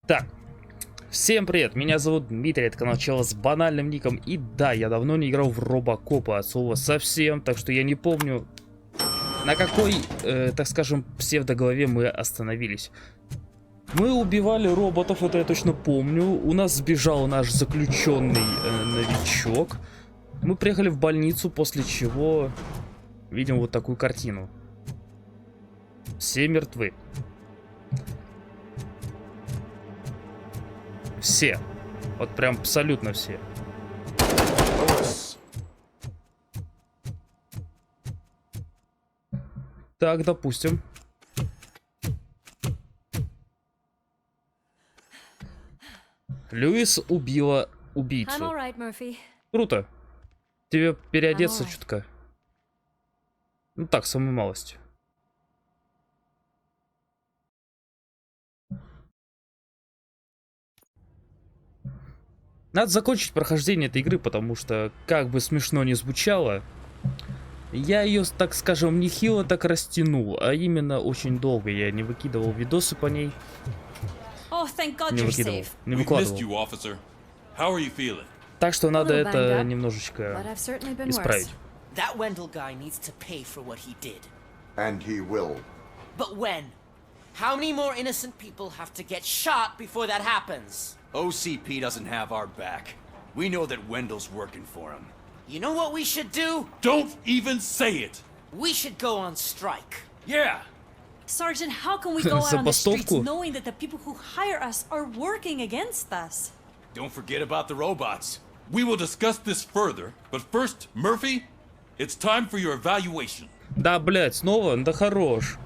Так, всем привет, меня зовут Дмитрий, это канал чела с банальным ником. И да, я давно не играл в Робокопа от слова совсем, так что я не помню, на какой, так скажем, псевдоглаве мы остановились. Мы убивали роботов, это я точно помню. У нас сбежал наш заключенный новичок. Мы приехали в больницу, после чего видим вот такую картину. Все мертвы. Все. Вот прям абсолютно все. Так, допустим. Льюис убила убийцу. Круто. Тебе переодеться чутка. Ну так, самую малость. Надо закончить прохождение этой игры, потому что, как бы смешно ни звучало, я ее, так скажем, нехило так растянул, а именно очень долго. Я не выкидывал видосы по ней. Не выкладывал. Так что надо это немножечко исправить. How many more innocent people have to get shot before that happens? OCP doesn't have our back. We know that Wendell's working for him. You know what we should do? Don't even say it! We should go on strike. Yeah! Sergeant, how can we go out on the streets knowing that the people who hire us are working against us? Don't forget about the robots. We will discuss this further, but first, Murphy, it's time for your evaluation. Да, блядь, снова? Да хорош.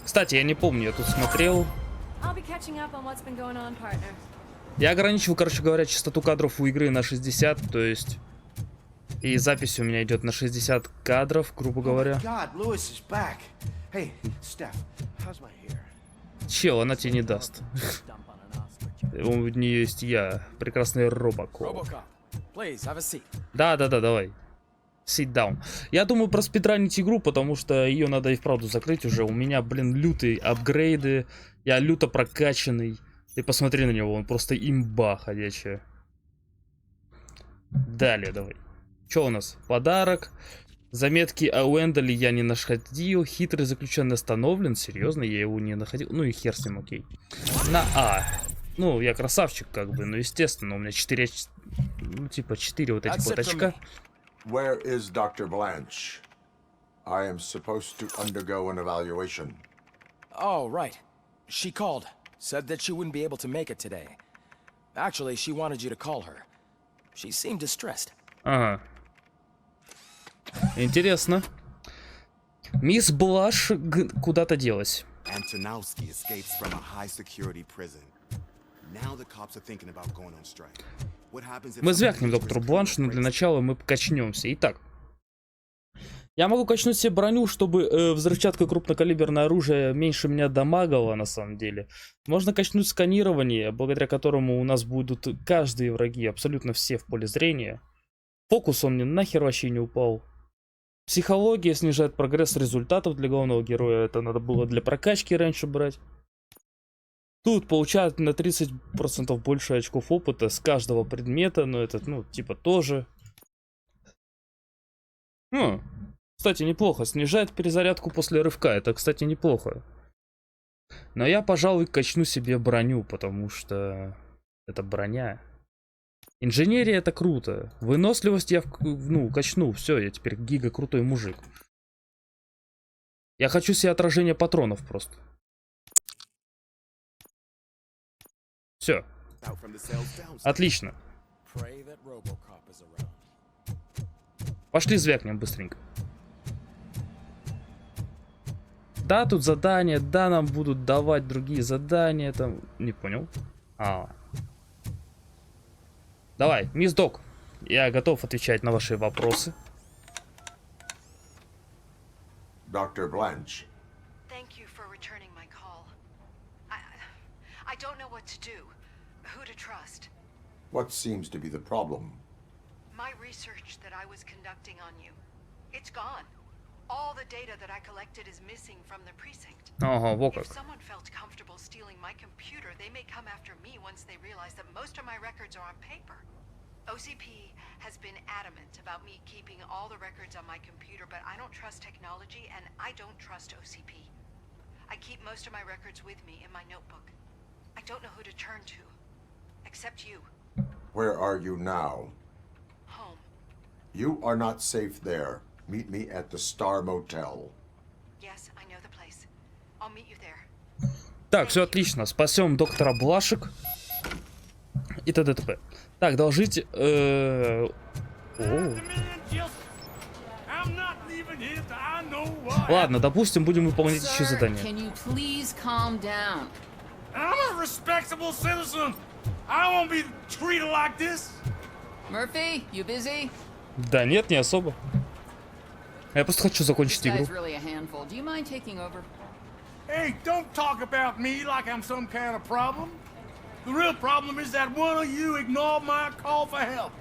Кстати, я не помню, я тут смотрел. Я ограничивал, короче говоря, частоту кадров у игры на 60, то есть... И запись у меня идет на 60 кадров, грубо говоря. Чел, она тебе не даст. У нее есть я, прекрасный Робокоп. Да, давай. Sit down. Я думаю проспидранить игру, потому что ее надо и вправду закрыть уже. У меня, блин, лютые апгрейды. Я люто прокачанный. Ты посмотри на него, он просто имба ходячая. Далее давай. Что у нас? Подарок. Заметки о Уэнделе я не находил. Хитрый заключенный остановлен. Серьезно, я его не находил. Ну и хер с ним, окей. На А. Ну, я красавчик, как бы. Ну, естественно, у меня 4... Ну, типа 4 вот этих вот очка. Where is Dr. Blanche? I am supposed to undergo an evaluation. Oh, right. She called. Said that she wouldn't be able to make it today. Actually, she wanted you to call her. She seemed distressed. Ага. Интересно. Мисс Блаш куда-то делась. Antonowski escapes from a high-security prison. Now the cops are thinking about going on strike. Мы звякнем доктору Бланш, но для начала мы качнемся. Итак, я могу качнуть себе броню, чтобы взрывчатка крупнокалиберное оружие меньше меня дамагало, на самом деле. Можно качнуть сканирование, благодаря которому у нас будут каждые враги, абсолютно все в поле зрения. Фокус он мне нахер вообще не упал. Психология снижает прогресс результатов для главного героя. Это надо было для прокачки раньше брать. Тут получают на 30% больше очков опыта с каждого предмета, но это, ну, типа тоже. Кстати, неплохо. Снижает перезарядку после рывка. Это, кстати, неплохо. Но я, пожалуй, качну себе броню, потому что это броня. Инженерия это круто. Выносливость я, ну, качну. Все, я теперь гига крутой мужик. Я хочу себе отражение патронов просто. Все. Отлично. Пошли звякнем быстренько. Да, тут задания, да, нам будут давать другие задания, там... Не понял. Давай, мисс Док. Я готов отвечать на ваши вопросы. Dr. Blanche. I don't know what to do, who to trust. What seems to be the problem? My research that I was conducting on you, it's gone. All the data that I collected is missing from the precinct. Ага, во как. If someone felt comfortable stealing my computer, they may come after me once they realize that most of my records are on paper. OCP has been adamant about me keeping all the records on my computer, but I don't trust technology and I don't trust OCP. I keep most of my records with me in my notebook. I don't know who to turn to, except you. Where are you now? Home. You are not safe there. Meet me at the Star Motel. Yes, I know the place. I'll meet you there. Так, все отлично. Спасем доктора Блашек. И т.д. т.п. Так, должите... Ладно, допустим, будем выполнять еще задание. Can you please calm down? I'm a respectable citizen. I won't be treated like this. Murphy, you busy? Да нет, не особо. Я просто хочу закончить This игру. guy's really a handful. Do you mind taking over? Hey, don't talk about me like I'm some kind of problem. The real problem is that one of you ignored my call for help.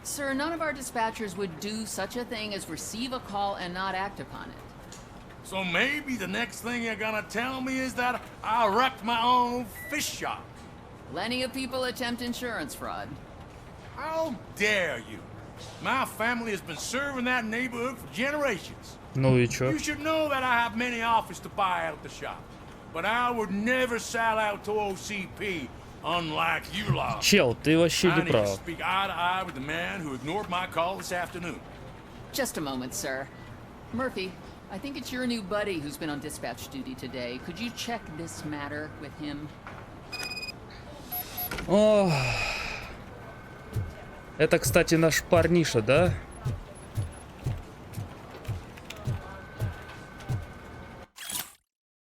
Sir, none of our dispatchers would do such a thing as receive a call and not act upon it. So maybe the next thing you're gonna tell me is that I wrecked my own fish shop. Plenty of people attempt insurance fraud. How dare you? My family has been serving that neighborhood for generations. Ну и чё? You should know that I have many offers to buy out the shop. But I would never sell out to OCP, unlike you lot. Чел, ты вообще I не need to прав. speak eye to eye with the man who ignored my call this afternoon. Just a moment, sir. Murphy, I think it's your new buddy who's been on dispatch duty today. Could you check this matter with him? О, это, кстати, наш парниша, да?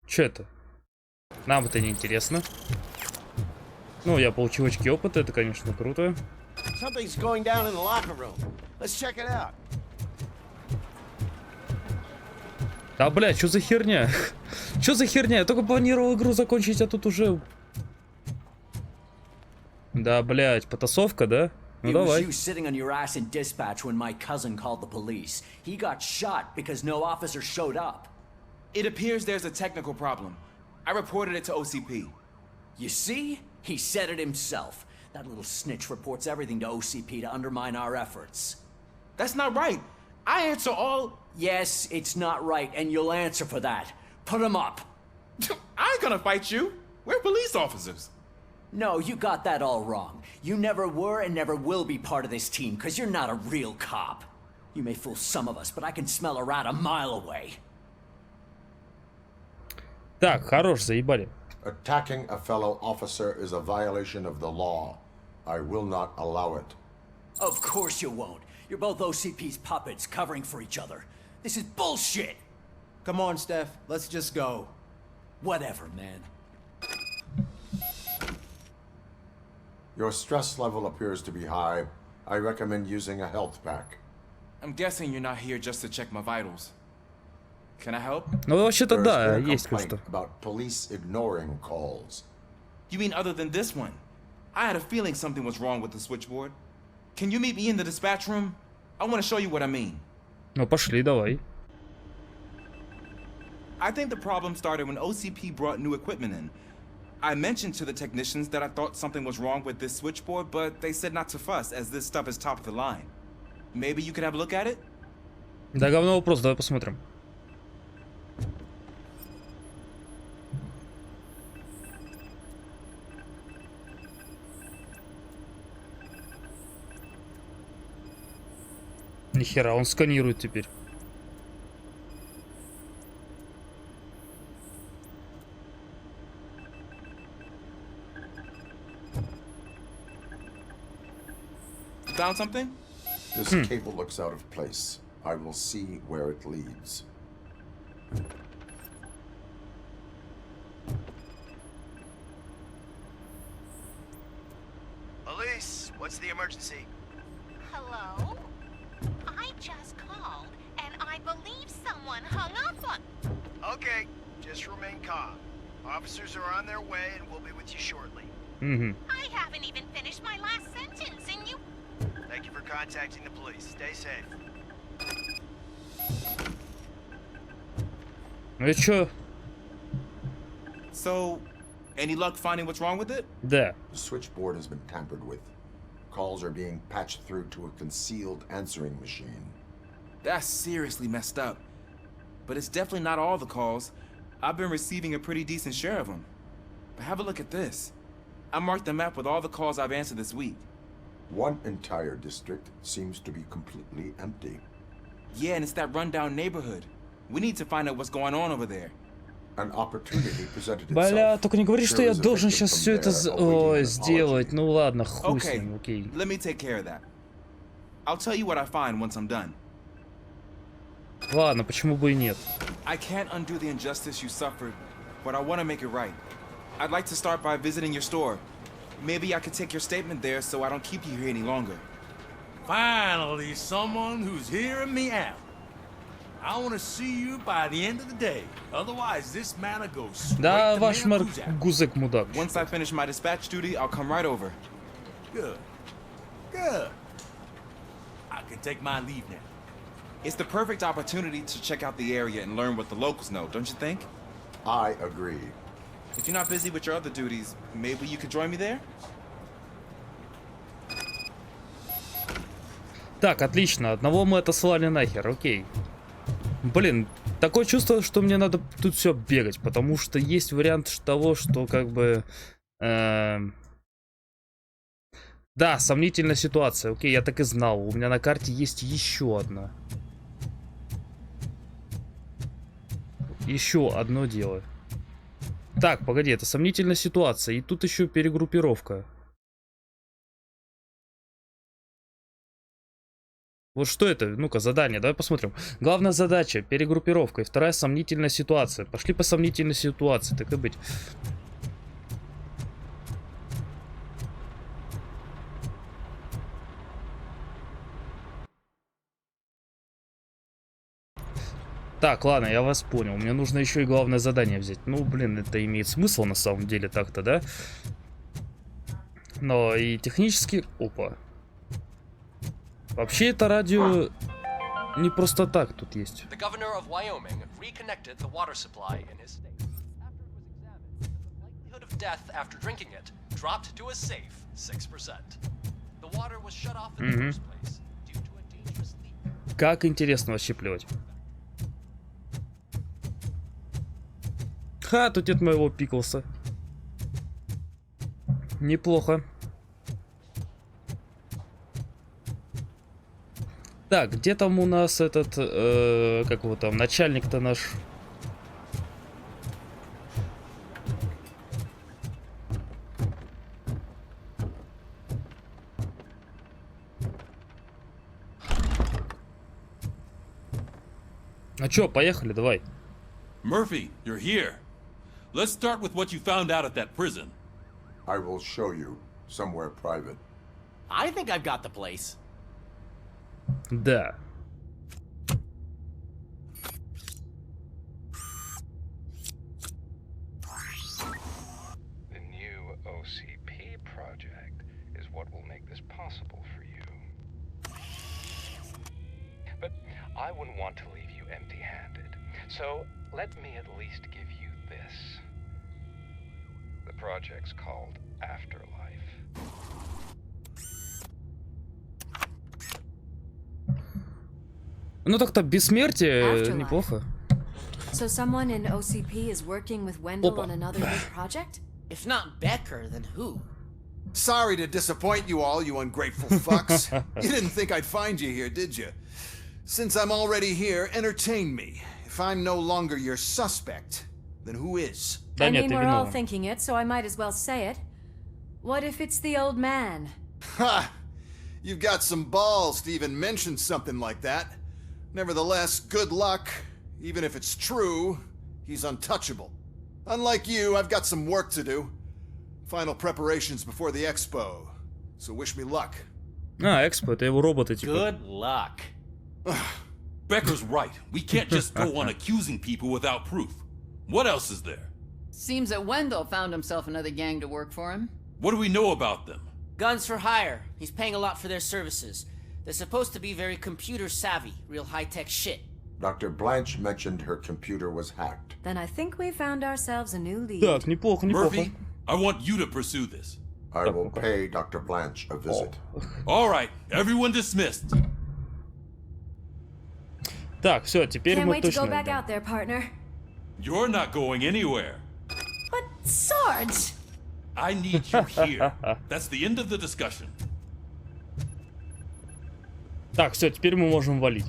Чё это? Нам это не интересно. Ну, я получил очки опыта, это, конечно, круто. Something's going down in the locker room. Let's check it out. Да, бля, что за херня? Что за херня? Я только планировал игру закончить, а тут уже... Да, блядь, потасовка, да? Ну давай. It was you sitting on your ass in dispatch when my cousin called the police. He got shot because no officer showed up. It appears there's a technical problem. I reported it to OCP. You see? He said it himself. That little snitch reports everything to OCP to undermine our efforts. That's not right. I answer all... Yes, it's not right, and you'll answer for that. Put him up. I ain't gonna fight you. We're police officers. No, you got that all wrong. You never were and never will be part of this team, because you're not a real cop. You may fool some of us, but I can smell a rat a mile away. Так, хорош, заебали. Attacking a fellow officer is a violation of the law. I will not allow it. Of course you won't. You're both OCP's puppets covering for each other. This is bullshit! Come on, Steph. Let's just go. Whatever, man. Your stress level appears to be high. I recommend using a health pack. I'm guessing you're not here just to check my vitals. Can I help? Ну, вообще-то There's да, been a есть complaint кое-что. about police ignoring calls. You mean other than this one? I had a feeling something was wrong with the switchboard. Can you meet me in the dispatch room? I want to show you what I mean. Ну, пошли, давай. I think the problem started when OCP brought new equipment in. I mentioned to the technicians that I thought something was wrong with this switchboard, but they said not to fuss, as this stuff is top of the line. Maybe you could have a look at it? Да, говно вопрос, давай посмотрим. Нихера, он сканирует теперь. Found something? This cable looks out of place. I will see where it leads. Elise, what's the emergency? Hello? I just called, and I believe someone hung up on... Okay, just remain calm. Officers are on their way, and we'll be with you shortly. I haven't even finished my last sentence, and you... Thank you for contacting the police. Stay safe. Ну и чё? So, any luck finding what's wrong with it? Да. The switchboard has been tampered with. Calls are being patched through to a concealed answering machine. That's seriously messed up. But it's definitely not all the calls. I've been receiving a pretty decent share of them. But have a look at this. I marked the map with all the calls I've answered this week. One entire district seems to be completely empty. Yeah, and it's that rundown neighborhood. We need to find out what's going on over there. An opportunity presented Бля, itself. только не говори, что There я is a должен victim сейчас from все это there awaiting an сделать. apology. Ну ладно, хуй с Okay, ним, окей. let me take care of that. I'll tell you what I find once I'm done. Ладно, почему бы и нет? I can't undo the injustice you suffered, but I want to make it right. I'd like to start by visiting your store. Maybe I could take your statement there so I don't keep you here any longer. Finally, someone who's hearing me out. I want to see you by the end of the day. Otherwise, this matter goes straight Да, to ваш Mayor Kuzak. гузек мудак. Once I finish my dispatch duty, I'll come right over. Good. Good. I can take my leave now. It's the perfect opportunity to check out the area and learn what the locals know, don't you think? I agree. If you're not busy with your other duties, maybe you could join me there? Так, отлично. Одного мы отослали нахер, окей. Блин, такое чувство, что мне надо тут все бегать, потому что есть вариант того, что как бы... Да, сомнительная ситуация. Окей, я так и знал. У меня на карте есть еще одна. Еще одно дело. Так, погоди, это сомнительная ситуация. И тут еще перегруппировка. Вот что это? Ну-ка, задание, давай посмотрим. Главная задача, перегруппировка. И вторая сомнительная ситуация. Пошли по сомнительной ситуации, так и быть. Так, ладно, я вас понял. Мне нужно еще и главное задание взять. Ну, блин, это имеет смысл на самом деле так-то, да? Но и технически... Опа. Вообще это радио не просто так тут есть. The governor of Wyoming reconnected the water supply in his state. After it was examined, the likelihood of death after drinking it dropped to a safe 6%. The water was shut off in the first place due to a dangerous leak. Как интересно вообще плевать. Ха, тут нет моего Пиклса. Неплохо. Так, где там у нас этот, как его там, начальник-то наш? А чё, поехали, давай. Murphy, you're here. Let's start with what you found out at that prison. I will show you somewhere private. I think I've got the place. Да. The new OCP project is what will make this possible for you. But I wouldn't want to leave you empty-handed. So let me at least give you this. The project's called Afterlife. Ну так-то бессмертие неплохо. So someone in OCP is working with Wendell Опа. on another big project? If not Becker, then who? Sorry to disappoint you all, you ungrateful fucks. You didn't think I'd find you here, did you? Since I'm already here, entertain me. If I'm no longer your suspect, then who is? I mean, we're all thinking it, so I might as well say it. What if it's the old man? Ha! You've got some balls to even mention something like that. Nevertheless, good luck. Even if it's true, he's untouchable. Unlike you, I've got some work to do. Final preparations before the expo. So wish me luck. А, экспо, это его роботы, типа. Good luck. Becker's right. We can't just go on accusing people without proof. What else is there? Seems that Wendell found himself another gang to work for him. What do we know about them? Guns for hire. He's paying a lot for their services. They're supposed to be very computer savvy, real high-tech shit. Dr. Blanche mentioned her computer was hacked. Then I think we found ourselves a new lead. Так, неплохо, неплохо. Murphy, I want you to pursue this. I will pay Dr. Blanche a visit. All right, everyone dismissed. Так, все, теперь Can't мы wait to go точно back идем. out there, partner. You're not going anywhere. But Sarge! I need you here. That's the end of the discussion. Так, все, теперь мы можем валить.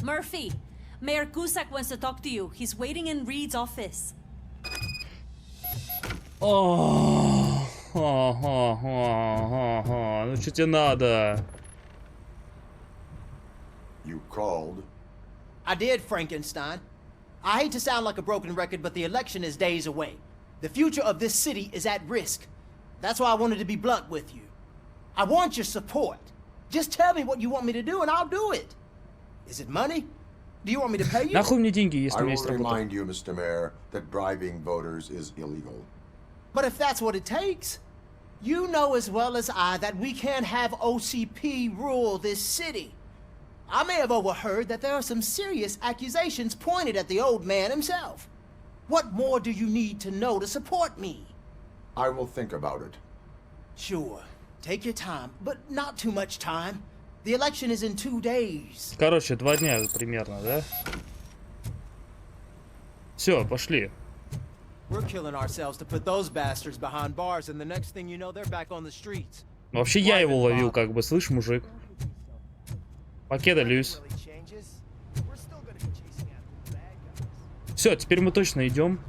Murphy, Mayor Cusack wants to talk to you. He's waiting in Reed's office. Ну что тебе надо? You called? I did, Frankenstein. I hate to sound like a broken record, but the election is days away. The future of this city is at risk. That's why I wanted to be blunt with you. I want your support. Just tell me what you want me to do and I'll do it. Is it money? Do you want me to pay you? Нахуй мне деньги, если у меня I есть will работа? remind you, Mr. Mayor, that bribing voters is illegal. But if that's what it takes, you know as well as I that we can't have OCP rule this city. I may have overheard that there are some serious accusations pointed at the old man himself. What more do you need to know to support me? I will think about it. Sure. Take your time, but not too much time. The election is in 2 days. Короче, 2 дня примерно, да? Все, пошли. We're killing ourselves to put those bastards behind bars, and the next thing you know, they're back on the streets. Вообще я его ловил, как бы, слышь, мужик. Покедалюсь. Все, теперь мы точно идем.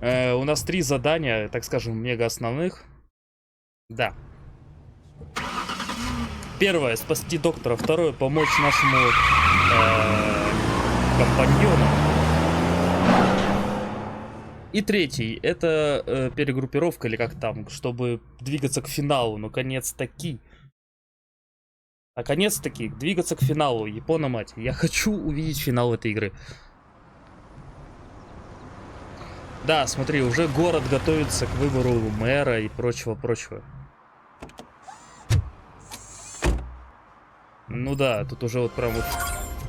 У нас 3 задания, так скажем, мега основных. Да. Первое — спасти доктора. Второе — помочь нашему компаньону. И третий — это перегруппировка, или как там, чтобы двигаться к финалу. Наконец-таки. Наконец-таки двигаться к финалу. Япона мать. Я хочу увидеть финал этой игры. Да, смотри, уже город готовится к выбору мэра и прочего-прочего. Ну да, тут уже вот прям вот...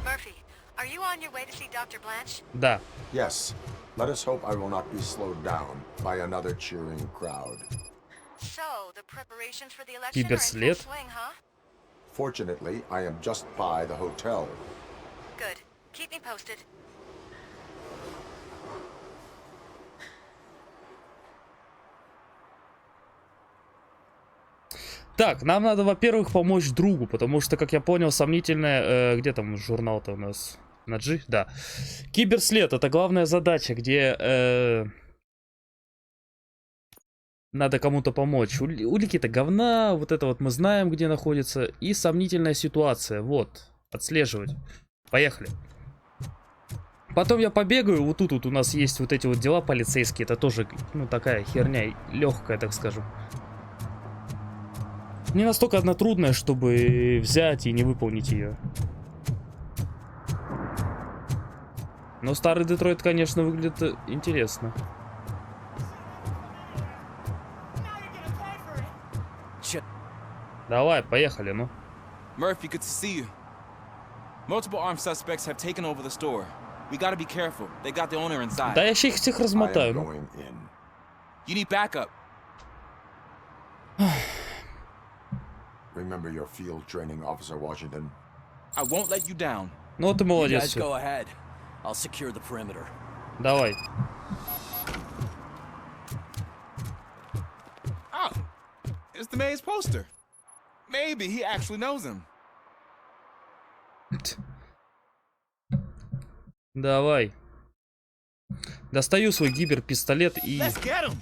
Murphy, are you on your way to see Dr. Blanche? Да. Yes. Let us hope I will not be slowed down by another cheering crowd. So, the preparations for the election are in КИБЕРСЛЕД. full swing, huh? Fortunately, I am just by the hotel. Good. Keep me posted. Так, нам надо, во-первых, помочь другу, потому что, как я понял, сомнительное... где там журнал-то у нас? На G? Да. КИБЕРСЛЕД — это главная задача, где надо кому-то помочь. Улики-то говна, вот это вот мы знаем, где находится. И сомнительная ситуация. Вот, отслеживать. Поехали. Потом я побегаю, вот тут вот у нас есть вот эти вот дела полицейские. Это тоже, ну, такая херня, легкая, так скажем. Не настолько одна трудная, чтобы взять и не выполнить ее. Но старый Детройт, конечно, выглядит интересно. Давай, поехали, ну. Murphy, good to see you. Multiple armed suspects have taken over the store. We gotta be careful. They got the owner inside. Да я их всех размотаю. Ну. You need backup. Remember your field training, Officer Washington. I won't let you down. Ну ты молодец. You guys go ahead. I'll secure the perimeter. Давай. Oh, it's the mayor's poster. Maybe he actually knows him. Давай. Достаю свой гиберпистолет и... Let's get him.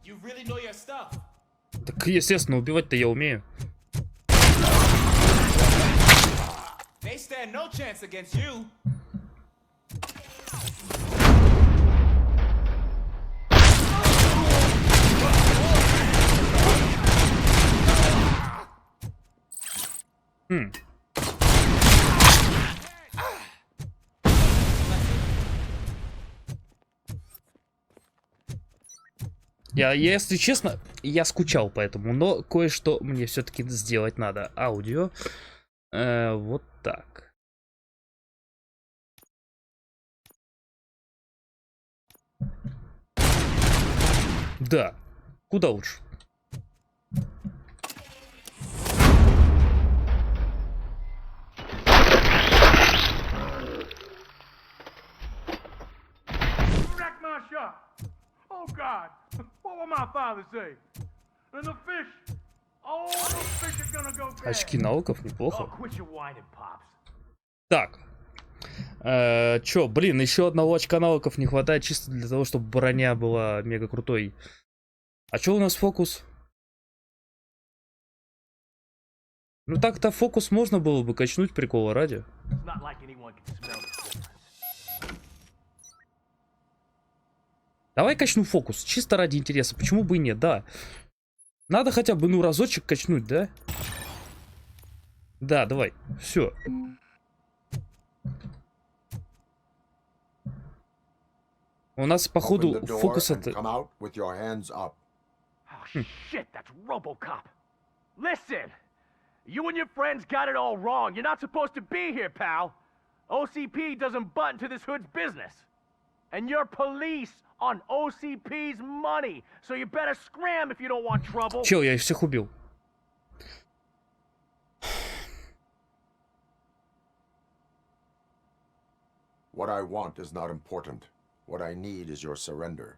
You really know your stuff. Так, естественно, убивать-то я умею. They stand no chance against you. Если честно, я скучал по этому, но кое-что мне все-таки сделать надо. Аудио. Вот так. Да. Куда лучше? Oh God, what will my father say? And the fish, oh, the fish are gonna go bad. Очки навыков неплохо. Oh, quit your whining, Pops. Так. Чё, блин, еще одного очка навыков не хватает чисто для того, чтобы броня была мега крутой. А чё у нас фокус? Ну так-то фокус можно было бы качнуть, прикола ради. Давай качну фокус, чисто ради интереса. Почему бы и нет, да. Надо хотя бы, ну, разочек качнуть, да? Да, давай, все. У нас, походу, фокус это... Oh, shit, that's Robocop. Listen, you and your friends got it all wrong. You're not supposed to be here, pal. OCP doesn't butt into this hood's business. And you're police on OCP's money. So you better scram if you don't want trouble. Чел, я их всех убил. What I want is not important. What I need is your surrender.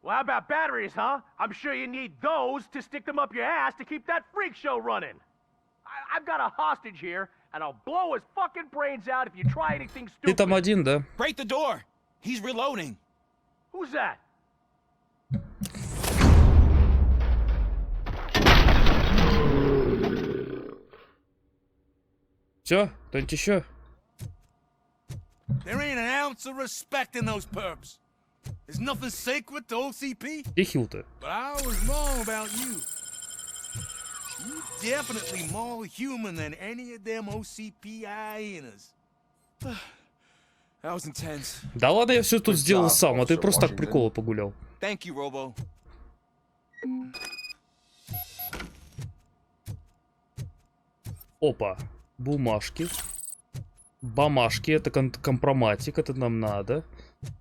Well, how about batteries, huh? I'm sure you need those to stick them up your ass to keep that freak show running. I've got a hostage here, and I'll blow his fucking brains out if you try anything stupid. Ты там один, да? Break the door. He's reloading. Who's that? Все, кто-нибудь еще? There ain't an ounce of respect in those perps. There's nothing sacred to OCP. Где хил-то? But I was wrong about you. You're definitely more human than any of them OCP hyenas. That was intense. Да ладно, я все тут сделал сам, а ты просто так прикола погулял. Thank you, Robo. Опа, бумажки. Бумажки, это компроматик, это нам надо.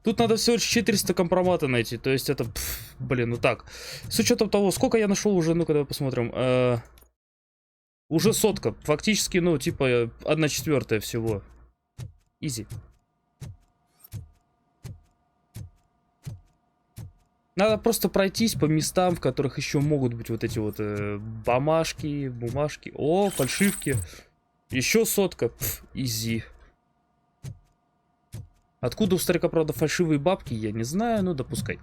Тут надо всего лишь 400 компромата найти, то есть это, блин, ну так. С учетом того, сколько я нашел уже, ну-ка давай посмотрим. Уже 100, фактически, ну, типа, 1/4 всего. Изи. Надо просто пройтись по местам, в которых еще могут быть вот эти вот бумажки. О, фальшивки. Еще 100. Изи. Откуда у старика, правда, фальшивые бабки, я не знаю, но допускай.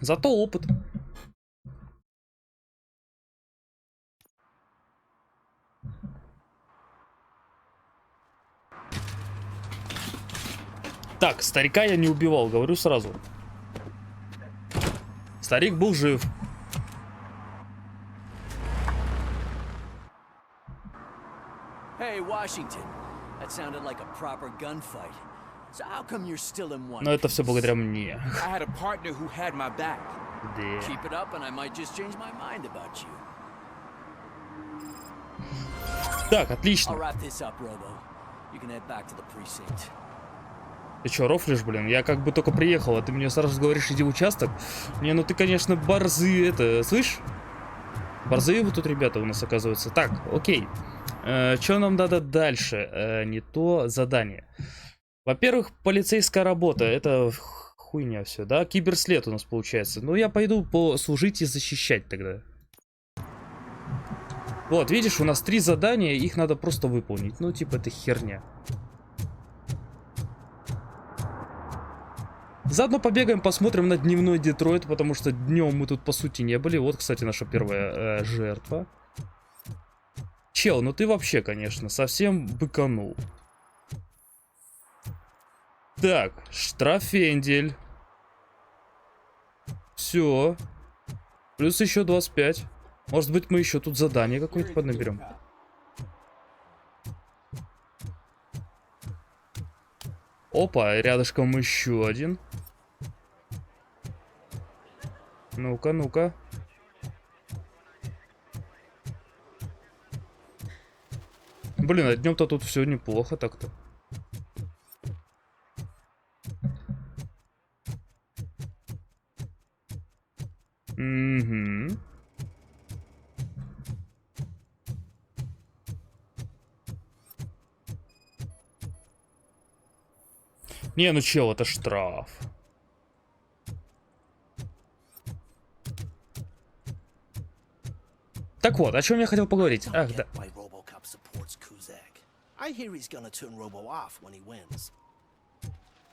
Зато опыт. Так, старика я не убивал, говорю сразу. Старик был жив. Hey, Washington. That sounded like a proper gunfight. So how come you're still in one? Но это все благодаря мне. I had a partner who had my back. Да. Keep it up and I might just change my mind about you. Так, отлично. I'll wrap this up, Robo. You can head back to the precinct. Ты чё, рофлишь, блин? Я как бы только приехал, а ты мне сразу говоришь, иди в участок. Не, ну ты, конечно, борзы, это, слышь? Борзые вот тут ребята у нас оказываются. Так, окей. Что нам надо дальше? Не то задание. Во-первых, полицейская работа. Это хуйня все, да? Киберслед у нас получается. Ну, я пойду послужить и защищать тогда. Вот, видишь, у нас 3 задания, их надо просто выполнить. Ну, типа, это херня. Заодно побегаем, посмотрим на дневной Детройт, потому что днем мы тут, по сути, не были. Вот, кстати, наша первая жертва. Чел, ну ты вообще, конечно, совсем быканул. Так, штрафендель. Все. Плюс еще 25. Может быть, мы еще тут задание какое-нибудь Опа, рядышком еще один. Ну-ка, ну-ка. Блин, а днем-то тут все неплохо так-то. Угу. Не, ну чел, это штраф. Так вот, о чем я хотел поговорить. Ах, да.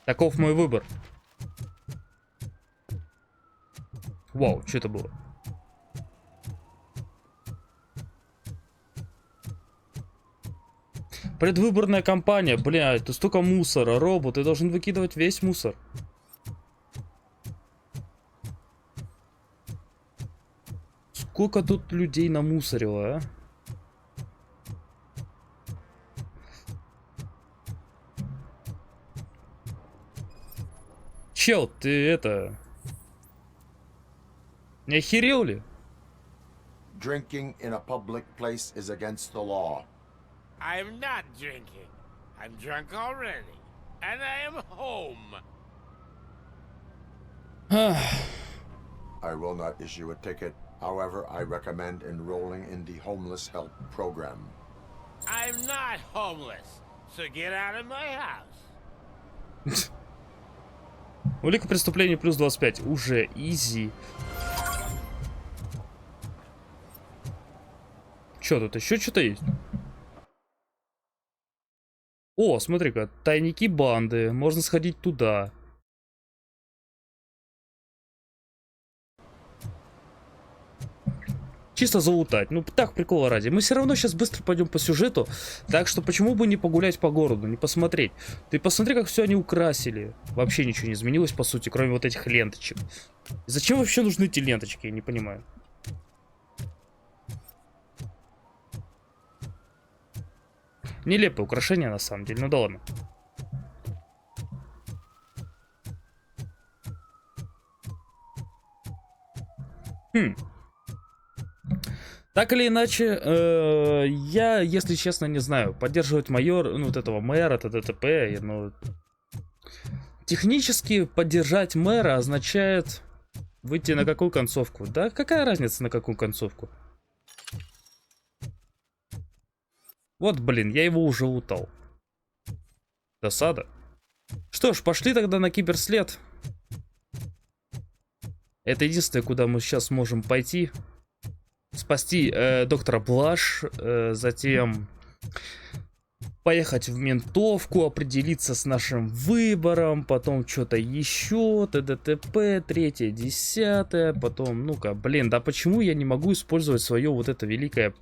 Таков мой выбор. Вау, что это было? Предвыборная кампания, блядь, тут столько мусора, робот, ты должен выкидывать весь мусор. Сколько тут людей намусорило, а? Чел, ты это... Не охерел ли? Drinking in a public place is against the law. I'm not drinking. I'm drunk already. And I am home. I will not issue a ticket. However, I recommend enrolling in the homeless help program. I'm not homeless. So get out of my house. Улика преступления плюс 25. Уже изи. Чё, тут еще что-то есть? О, смотри-ка, тайники банды. Можно сходить туда. Чисто залутать. Ну, так, прикола ради. Мы все равно сейчас быстро пойдем по сюжету. Так что почему бы не погулять по городу, не посмотреть? Ты посмотри, как все они украсили. Вообще ничего не изменилось, по сути, кроме вот этих ленточек. И зачем вообще нужны эти ленточки, я не понимаю. Нелепое украшение, на самом деле. Ну да ладно. Так или иначе, я, если честно, не знаю, поддерживать майор, ну, вот этого мэра, ТДТП, ну, технически поддержать мэра означает выйти на какую концовку? Да какая разница на какую концовку? Вот, блин, я его уже лутал. Досада. Что ж, пошли тогда на киберслед. Это единственное, куда мы сейчас можем пойти. Спасти доктора Блаш, затем поехать в ментовку, определиться с нашим выбором, потом что-то еще, ТДТП, третье, десятое, потом, ну-ка, блин, да почему я не могу использовать свое вот это великое,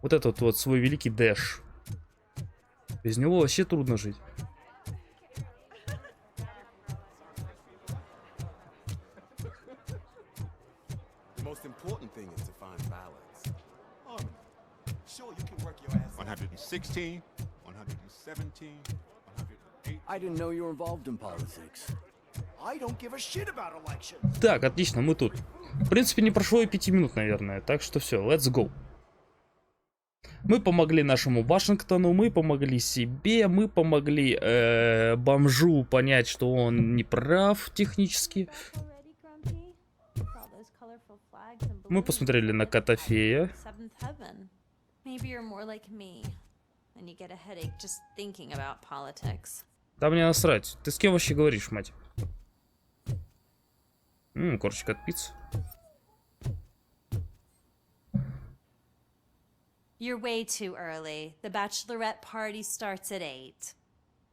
вот этот вот свой великий дэш? Без него вообще трудно жить. Important thing is to find balance. Harmony. Sure, you can work your ass. 116, 117, 108. I didn't know you were involved in politics. I don't give a shit about elections. Так, отлично, мы тут. В принципе, не прошло и 5 минут, наверное. Так что все, let's go. Мы помогли нашему Вашингтону, мы помогли себе, мы помогли бомжу понять, что он не прав технически. Мы посмотрели на Кота-фея. Да мне насрать. Ты с кем вообще говоришь, мать? Корочка от пиццы. You're way too early. The bachelorette party starts at 8.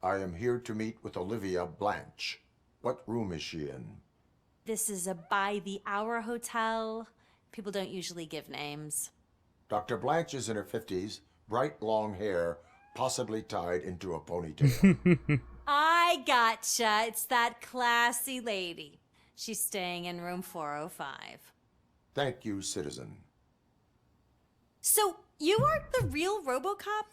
I am here to meet with Olivia Blanche. What room is she in? This is a by-the-hour hotel. People don't usually give names. Dr. Blanche is in her 50s, bright long hair, possibly tied into a ponytail. I gotcha. It's that classy lady. She's staying in room 405. Thank you, citizen. So, you aren't the real Robocop?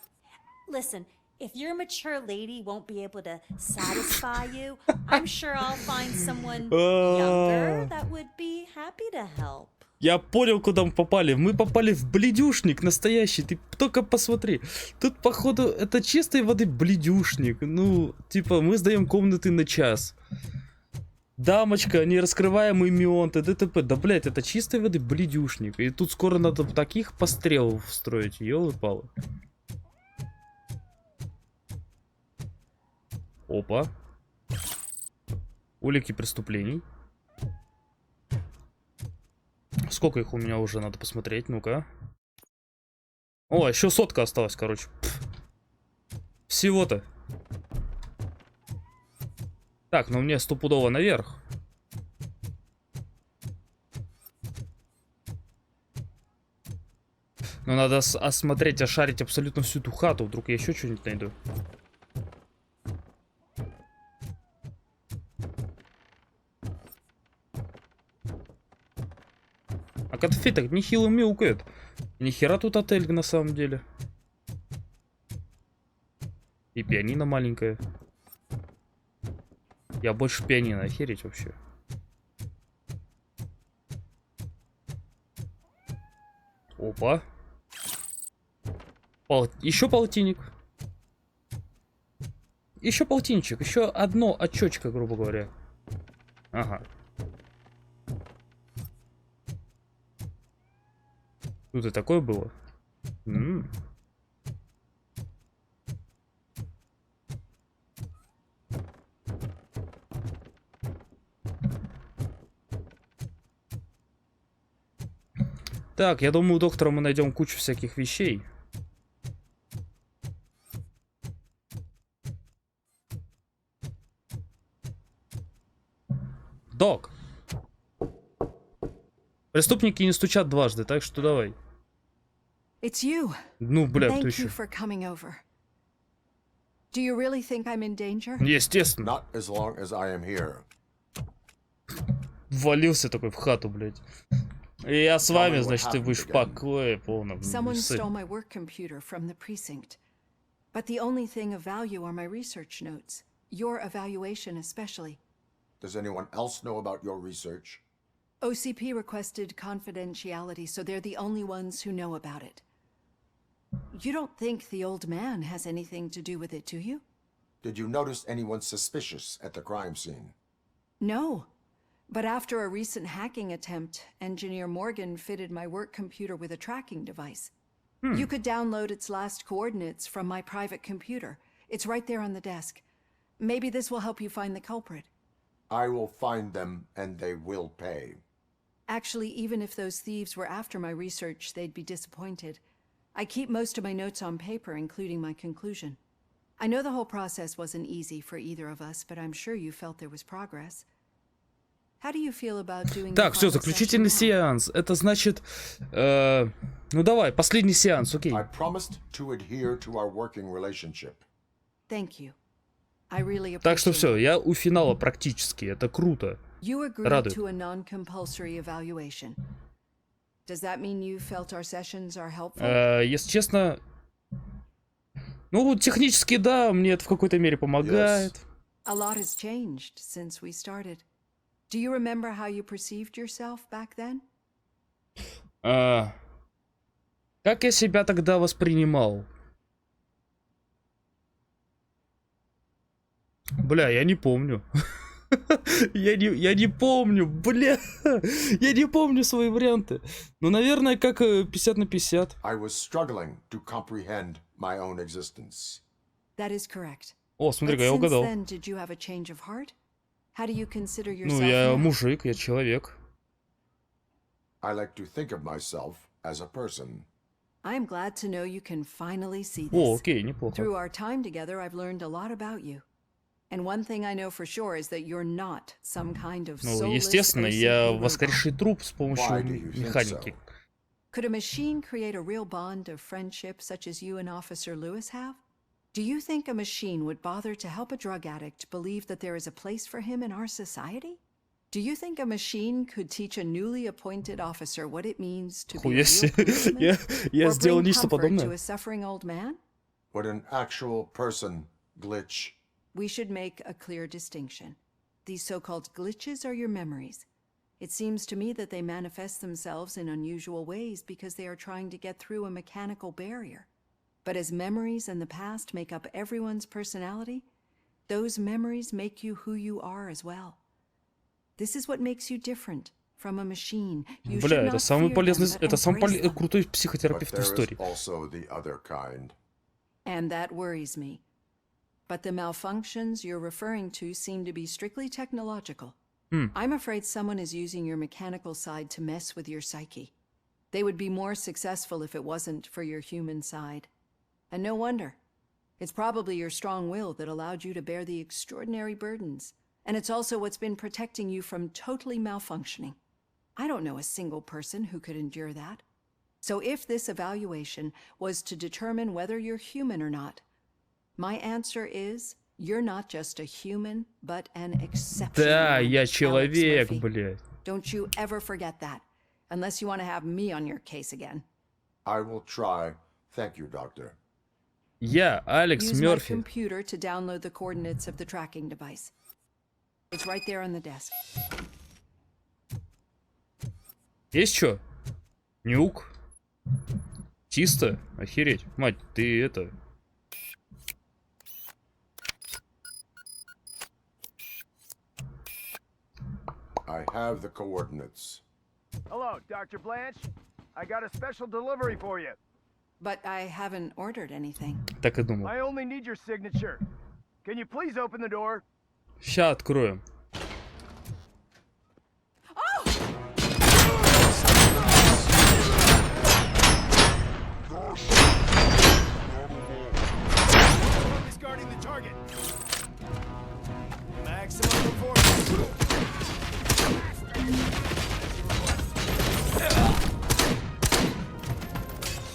Listen, If your mature lady won't be able to satisfy you, I'm sure I'll find someone younger that would be happy to help. Я понял, куда мы попали. Мы попали в бледюшник настоящий. Ты только посмотри. Тут, походу, это чистой воды бледюшник. Ну, типа, мы сдаем комнаты на час. Дамочка, нераскрываемый имен, т.д. Да, блядь, это чистой воды бледюшник. И тут скоро надо таких пострелов строить. Ёлы-палы. Опа. Улики преступлений. Сколько их у меня уже, надо посмотреть, ну-ка. О, еще 100 осталось, короче. Всего-то. Так, ну мне стопудово наверх. Но надо осмотреть, ошарить абсолютно всю эту хату. Вдруг я еще что-нибудь найду. А Котофей так нехило мяукает. Нихера тут отель на самом деле. И пианино маленькое. Я больше пианино, охереть вообще. Опа. Еще полтинник. Еще полтинчик. Еще одно очечко, грубо говоря. Ага. Тут и такое было. Так, я думаю, у доктора мы найдем кучу всяких вещей. Док. Преступники не стучат дважды, так что давай. It's you. Ну, бля, Thank кто you еще? for coming over. Do you really think I'm in danger? Естественно. Not as long as I am here. Ввалился такой в хату, блядь. И я с вами, значит, ты будешь в покое полном. Someone stole my work computer from the precinct. But the only thing of value are my research notes. Your evaluation especially. Does anyone else know about your research? OCP requested confidentiality, so they're the only ones who know about it. You don't think the old man has anything to do with it, do you? Did you notice anyone suspicious at the crime scene? No. But after a recent hacking attempt, Engineer Morgan fitted my work computer with a tracking device. You could download its last coordinates from my private computer. It's right there on the desk. Maybe this will help you find the culprit. I will find them, and they will pay. Actually, even if those thieves were after my research, they'd be disappointed. I keep most of my notes on paper, including my conclusion. I know the whole process wasn't easy for either of us, but I'm sure you felt there was progress. How do you feel about doing Так, все, заключительный сеанс. Это значит... ну давай, последний сеанс, окей. I promised to adhere to our working relationship. Thank you. I really Так что appreciate все, я у финала практически. Это круто. You agreed Радует. to a non-compulsory evaluation. Does that mean you felt our sessions are helpful? Если честно... Ну, технически, да, мне это в какой-то мере помогает. A lot has changed since we started. Do you remember how you perceived yourself back then? Как я себя тогда воспринимал? Бля, я не помню. я не помню, бля. Я не помню свои варианты. Ну, наверное, как 50 на 50. I was struggling to comprehend my own existence. That is correct. О, смотри-ка, But я since угадал. then, did you have a change of heart? How do you consider yourself Ну, я now? мужик, я человек. I like to think of myself as a person. I'm glad to know you can finally see О, this. окей, неплохо. Through our time together, I've learned a lot about you. And one thing I know for sure is that you're not some kind of Ну, soulless естественно, OCP я robot. воскресший труп с помощью Why do you think механики. Could a machine create a real bond of friendship such as you and Officer Lewis have? Do you think a machine would bother to help a drug addict believe that there is a place for him in our society? Do you think a machine could teach a newly appointed officer what it means to be a Хуя real себе. policeman? Я Or сделал bring нечто comfort to подобное. a suffering old man? Would an actual person glitch? We should make a clear distinction. These so-called glitches are your memories. It seems to me that they manifest themselves in unusual ways because they are trying to get through a mechanical barrier. But as memories and the past make up everyone's personality, those memories make you who you are as well. This is what makes you different from a machine. You Бля, это самый полезный, это самый крутой психотерапевт в истории. Also the other kind. And that worries me. But the malfunctions you're referring to seem to be strictly technological. I'm afraid someone is using your mechanical side to mess with your psyche. They would be more successful if it wasn't for your human side. And no wonder. It's probably your strong will that allowed you to bear the extraordinary burdens. And it's also what's been protecting you from totally malfunctioning. I don't know a single person who could endure that. So if this evaluation was to determine whether you're human or not, my answer is you're not just a human, but an exceptional. Да, я человек, блядь. Don't you ever forget that, unless you want to have me on your case again. I will try. Thank you, Doctor. Я Алекс Use my Мёрфи. computer to download the coordinates of the tracking device. It's right there on the desk. Есть что? Нюк? Чисто? Охереть. Мать, ты это... I have the coordinates. Hello, Dr. Blanche. I got a special delivery for you. But I haven't ordered anything. Так и думал. I only need your signature. Can you please open the door? Ща откроем. Discarding the target. Maximum performance.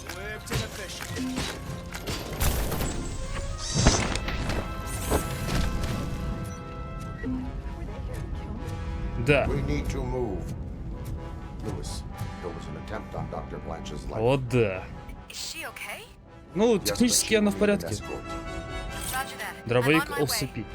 Swift and efficient. Да. We need to move. Lewis, there was an attempt on Dr. Blanche's life. О, да. Ну, технически она в порядке. Дробовик OCP.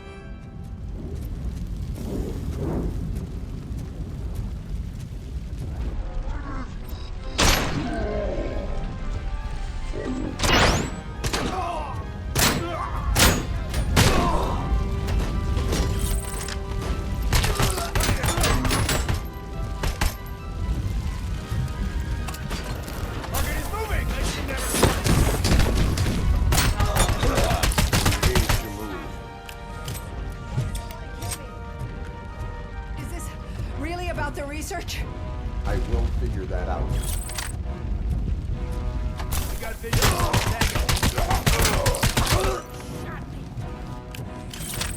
Research? I will figure that out.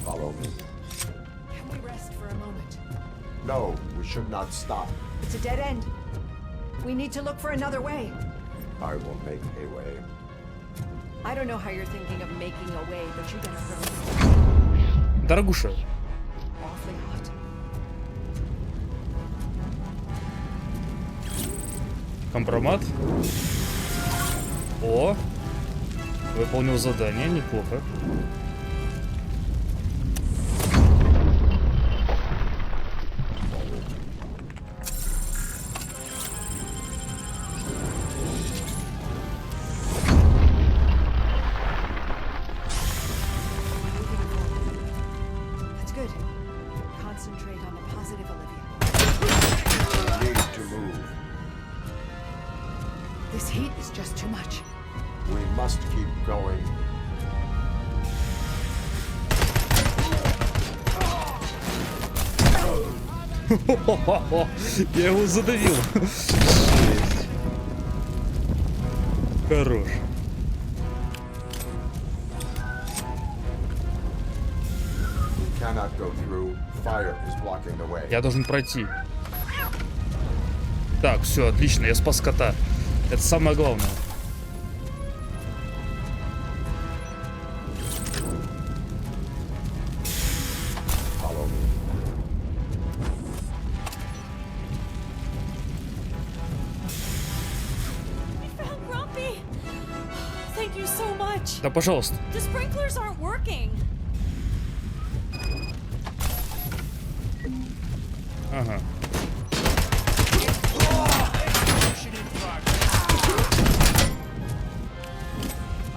Follow me. Can we rest for a moment? No, we should not stop. It's a dead end. We need to look for another way. I will make a way. I don't know how you're thinking of making a way, but you better hurry. Дорогуша. Awfully hot. Компромат. О! Выполнил задание, неплохо. That's good. Concentrate on the positive, Olivia. We need to move. This heat is just too much. We must keep going. Я его задавил. Хорош. Cannot go through. Fire is blocking the way. Я должен пройти. Так, все, отлично, я спас кота. Это самое главное. Follow me. We found Grumpy. Thank you so much. switch. Да, пожалуйста. The sprinklers aren't working. Ага.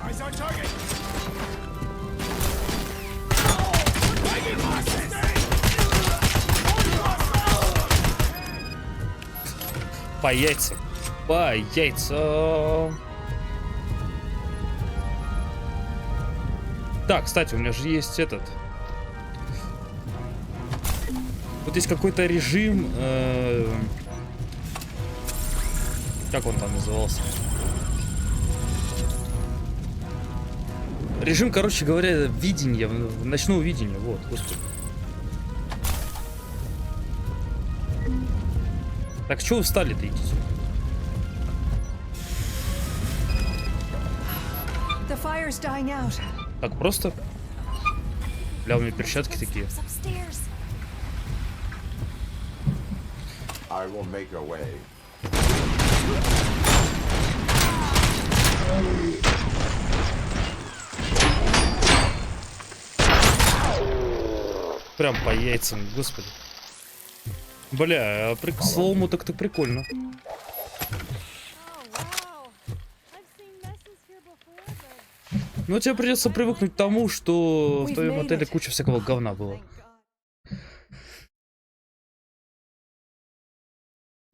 Eyes on target. По яйцам. По яйцам. Так, кстати, у меня же есть этот. Вот есть какой-то режим. Как он там назывался? Режим, короче говоря, видения, ночного видения. Вот, господи. Так, что вы встали-то, идите? The fire's dying out. Так просто? Бля, у меня перчатки такие. I will make a way. Прям по яйцам, господи. Бля, к слову, так-то прикольно. Но тебе придется привыкнуть к тому, что в твоем отеле куча всякого говна было.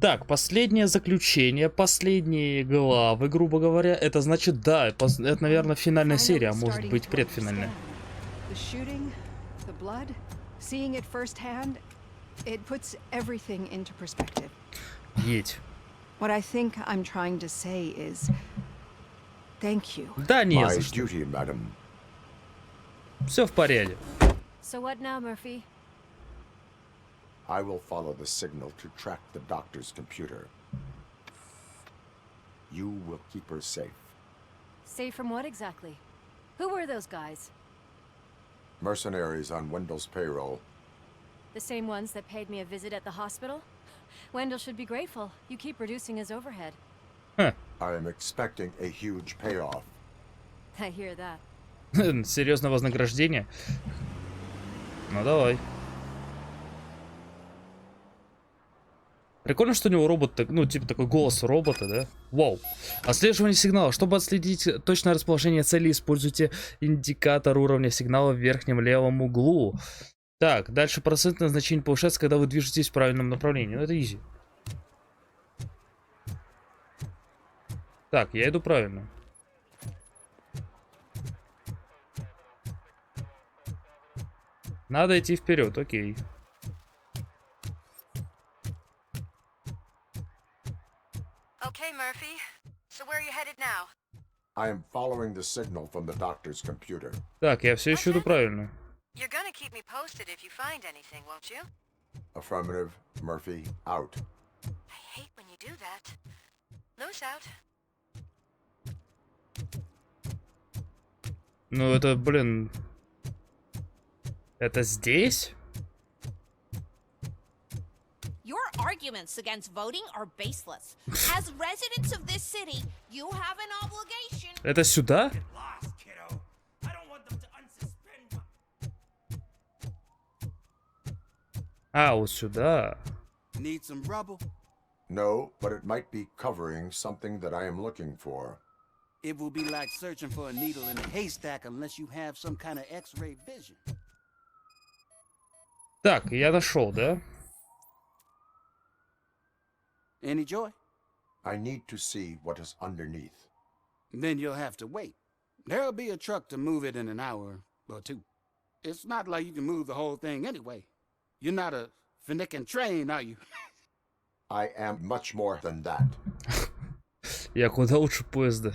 Так, последнее заключение, последние главы, грубо говоря, это значит, да, это, наверное, финальная серия, а может быть предфинальная. Едь. What I think I'm trying to say is thank you. Да не за что. Все в порядке. So what now, Murphy? I will follow the signal to track the doctor's computer. You will keep her safe. Safe from what exactly? Who were those guys? Mercenaries on Wendell's payroll. The same ones that paid me a visit at the hospital? Wendell should be grateful. You keep reducing his overhead. I am expecting a huge payoff. I hear that. Серьезное вознаграждение? Ну давай. Прикольно, что у него робот, ну, типа такой голос робота, да? Вау. Отслеживание сигнала. Чтобы отследить точное расположение цели, используйте индикатор уровня сигнала в верхнем левом углу. Так, дальше процентное значение повышается, когда вы движетесь в правильном направлении. Ну, это изи. Так, я иду правильно. Надо идти вперед, окей. Okay, Murphy. So where are you headed now? I am following the signal from the doctor's computer. Так, я все еще иду правильно. You're gonna keep me posted if you find anything, won't you? Affirmative, Murphy, out. I hate when you do that. Loose out. Ну, это, блин... Это здесь? Your arguments against voting are baseless. As residents of this city, you have an obligation. Это сюда? А, вот сюда. Need some rubble? No, but it might be covering something that I am looking for. It will be like searching for a needle in a haystack unless you have some kind of X-ray vision. Так, я нашел, да? Any joy? I need to see what is underneath. Then you'll have to wait. There'll be a truck to move it in an hour or two. It's not like you can move the whole thing anyway. You're not a Finnican train, are you? I am much more than that. Я куда лучше поезда.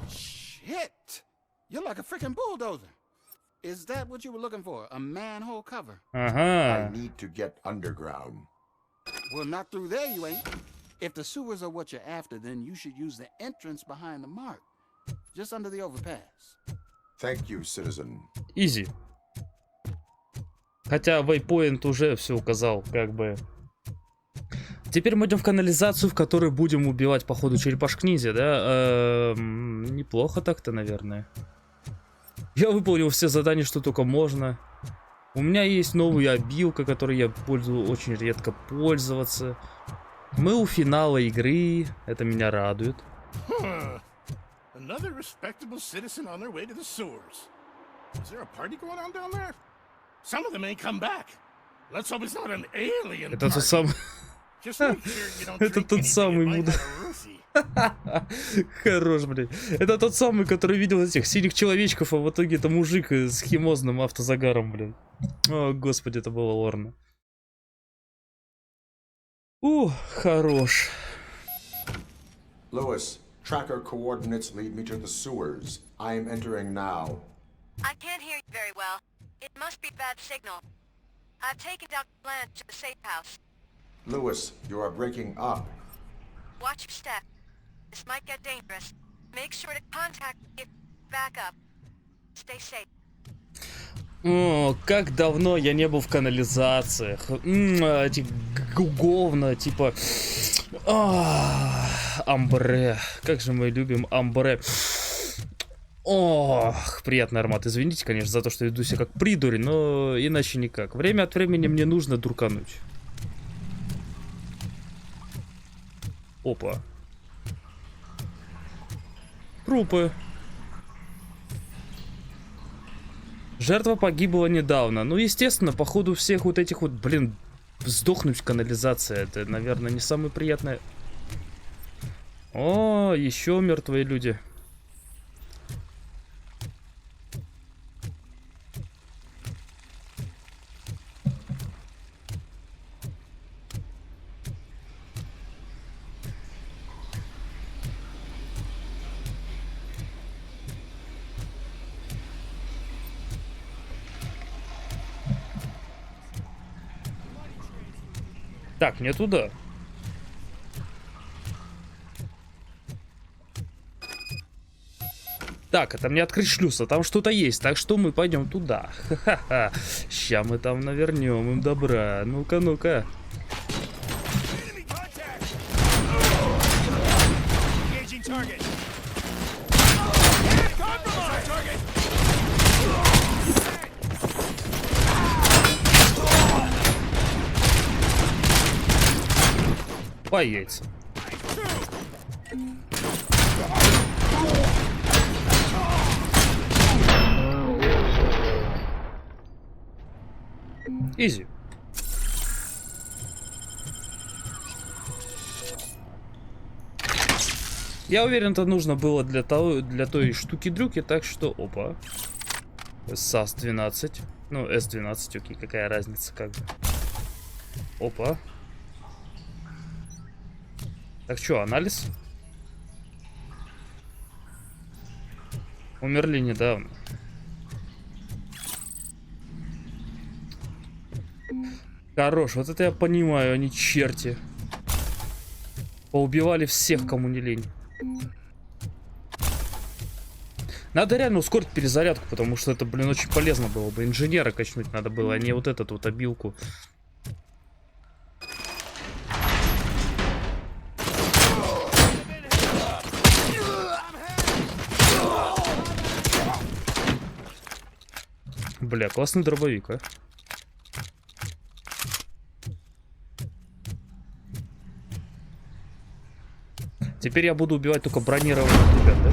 Shit! You're like a freaking bulldozer. Is that what you were looking for? A manhole cover? I need to get underground. Well, not through there, you ain't. If the sewers are what you're after, then you should use the entrance behind the mark. Just under the overpass. Thank you, citizen. Easy. Хотя waypoint уже все указал, как бы. Теперь мы идем в канализацию, в которой будем убивать, походу, черепашек-ниндзя, да? Неплохо так-то, наверное. Я выполнил все задания, что только можно. У меня есть новая обилка, которой я пользую очень редко пользоваться. Мы у финала игры, это меня радует. Another respectable citizen on their way to the sewers. Is there a party going on down there? Some of them ain't come back. Let's hope it's not an alien Это тот party. самый... Just make sure you don't Это drink тот anything самый that might мудак. have a roofie. Хорош, блин. Это тот самый, который видел этих синих человечков, а в итоге это мужик с химозным автозагаром, блин. О, господи, это было лорно. Хорош. Lewis, tracker coordinates lead me to the sewers. I am entering now. I can't hear you very well. It must be bad signal. I've taken Dr. Blanche to the safe house. Lewis, you are breaking up. Watch your step. This might get dangerous. Make sure to contact me if back up. Stay safe. О, как давно я не был в канализациях. Эти говна, типа... Амбре. Как же мы любим амбре. Ох, приятный аромат. Извините, конечно, за то, что веду себя как придурь, но иначе никак. Время от времени мне нужно дуркануть. Опа. Трупы. Жертва погибла недавно. Ну, естественно, по ходу всех вот этих вот, блин, сдохнуть в канализации. Это, наверное, не самое приятное. О, еще мертвые люди. Так, мне туда. Так, это мне открыть шлюз, а там что-то есть, так что мы пойдем туда. Ха-ха-ха. Ща мы там навернем им добра. Ну-ка, ну-ка. По яйцам. Изи. Я уверен, это нужно было для той штуки-дрюки, так что, опа. САС-12. Ну, С-12, окей, какая разница, как бы. Опа. Так что, анализ? Умерли недавно. Хорош, вот это я понимаю, они черти. Поубивали всех, кому не лень. Надо реально ускорить перезарядку, потому что это, блин, очень полезно было бы. Инженера качнуть надо было, а не вот эту вот обилку. Бля, классный дробовик, а. Теперь я буду убивать только бронированных ребят, да?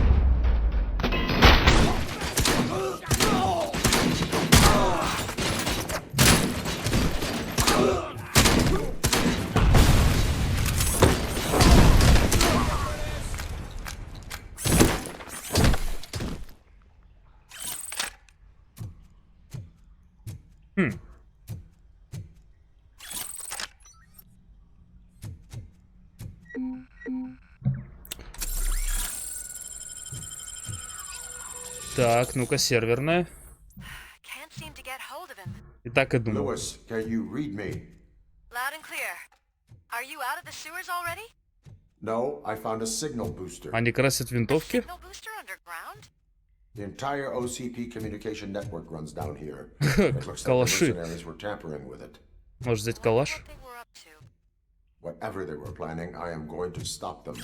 Так, ну-ка, серверная. И так и думал. Lewis, can you read me? Loud and clear. Are you out of the sewers already? No, I found a signal booster. Они красят винтовки? Signal booster underground? The entire OCP communication network runs down here. It looks like the mercenaries were tampering with it. Может взять калаш? Whatever they were planning, I am going to stop them.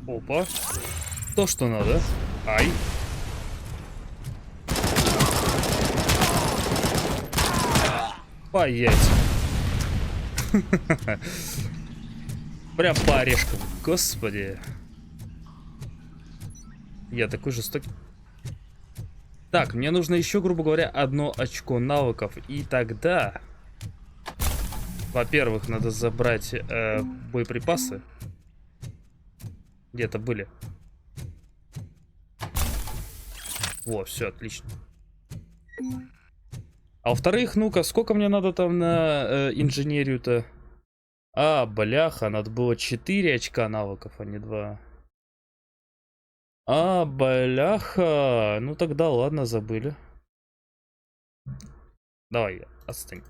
Опа. То, что надо. Ай. По яйцам. Прям по орешкам. Господи. Я такой жестокий. Так, мне нужно еще, грубо говоря, 1 очко навыков. И тогда... Во-первых, надо забрать боеприпасы. Где-то были. Во, все, отлично. А во-вторых, ну-ка, сколько мне надо там на инженерию-то? А, бляха, надо было 4 очка навыков, а не 2. А, бляха. Ну тогда ладно, забыли. Давай, отстань.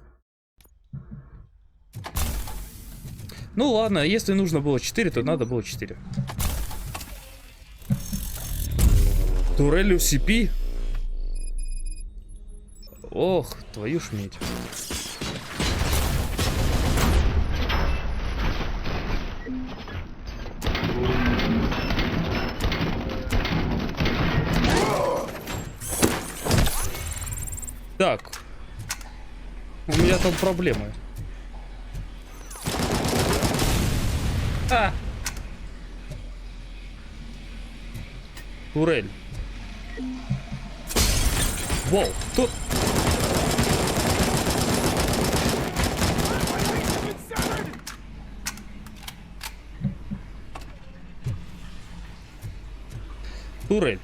Ну ладно, если нужно было 4, то надо было 4. Турель OCP? Ох, твою ж медь. Так. У меня там проблемы. А! Турель. Воу, тут... Турель.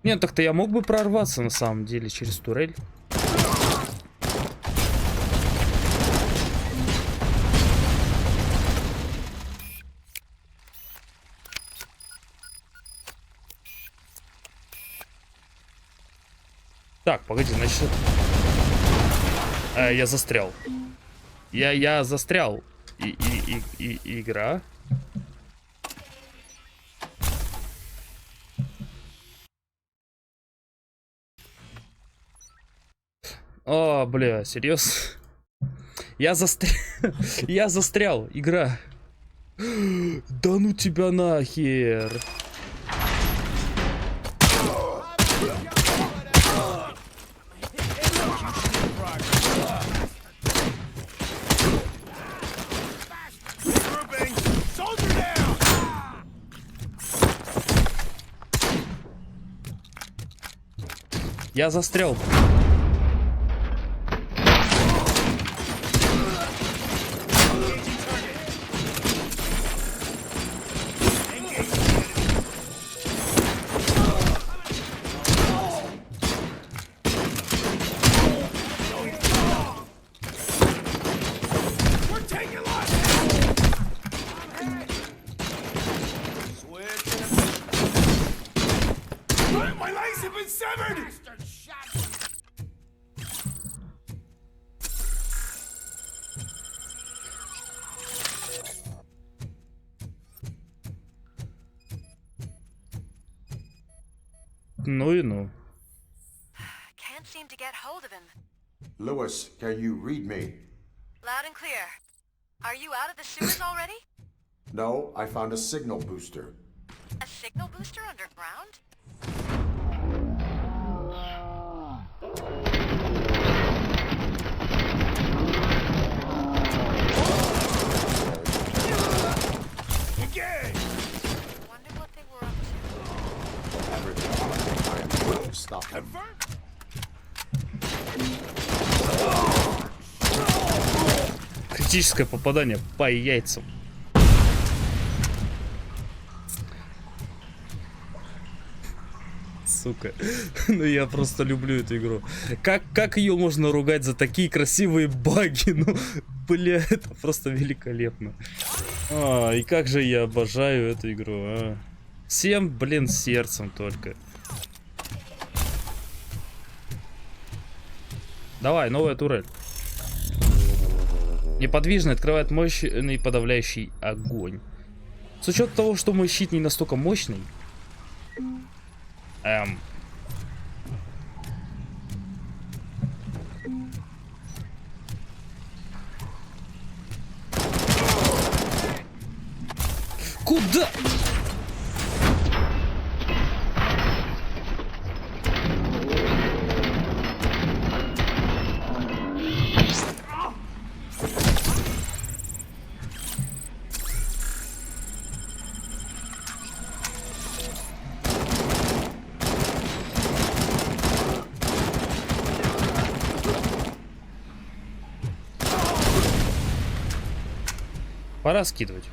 Нет, так-то я мог бы прорваться на самом деле через турель. Так, погоди, значит... я застрял. Я застрял. Игра. О, бля, серьезно? Я застрял, игра. Да ну тебя нахер. Я застрял. Ну и ну. Can't seem to get hold of him. Lewis, can you read me? Loud and clear. Are you out of the sewers already? No, I found a signal booster. A signal booster underground? Wonder what they were up to. Whatever they are, I am going to stop them. Критическое попадание по яйцам. сука. Ну я просто люблю эту игру. Как ее можно ругать за такие красивые баги? Ну, бля, это просто великолепно. И как же я обожаю эту игру, а. Всем, блин, сердцем только. Давай, новая турель. Неподвижно открывает мощный подавляющий огонь. С учетом того, что мой щит не настолько мощный. Куда? Пора скидывать.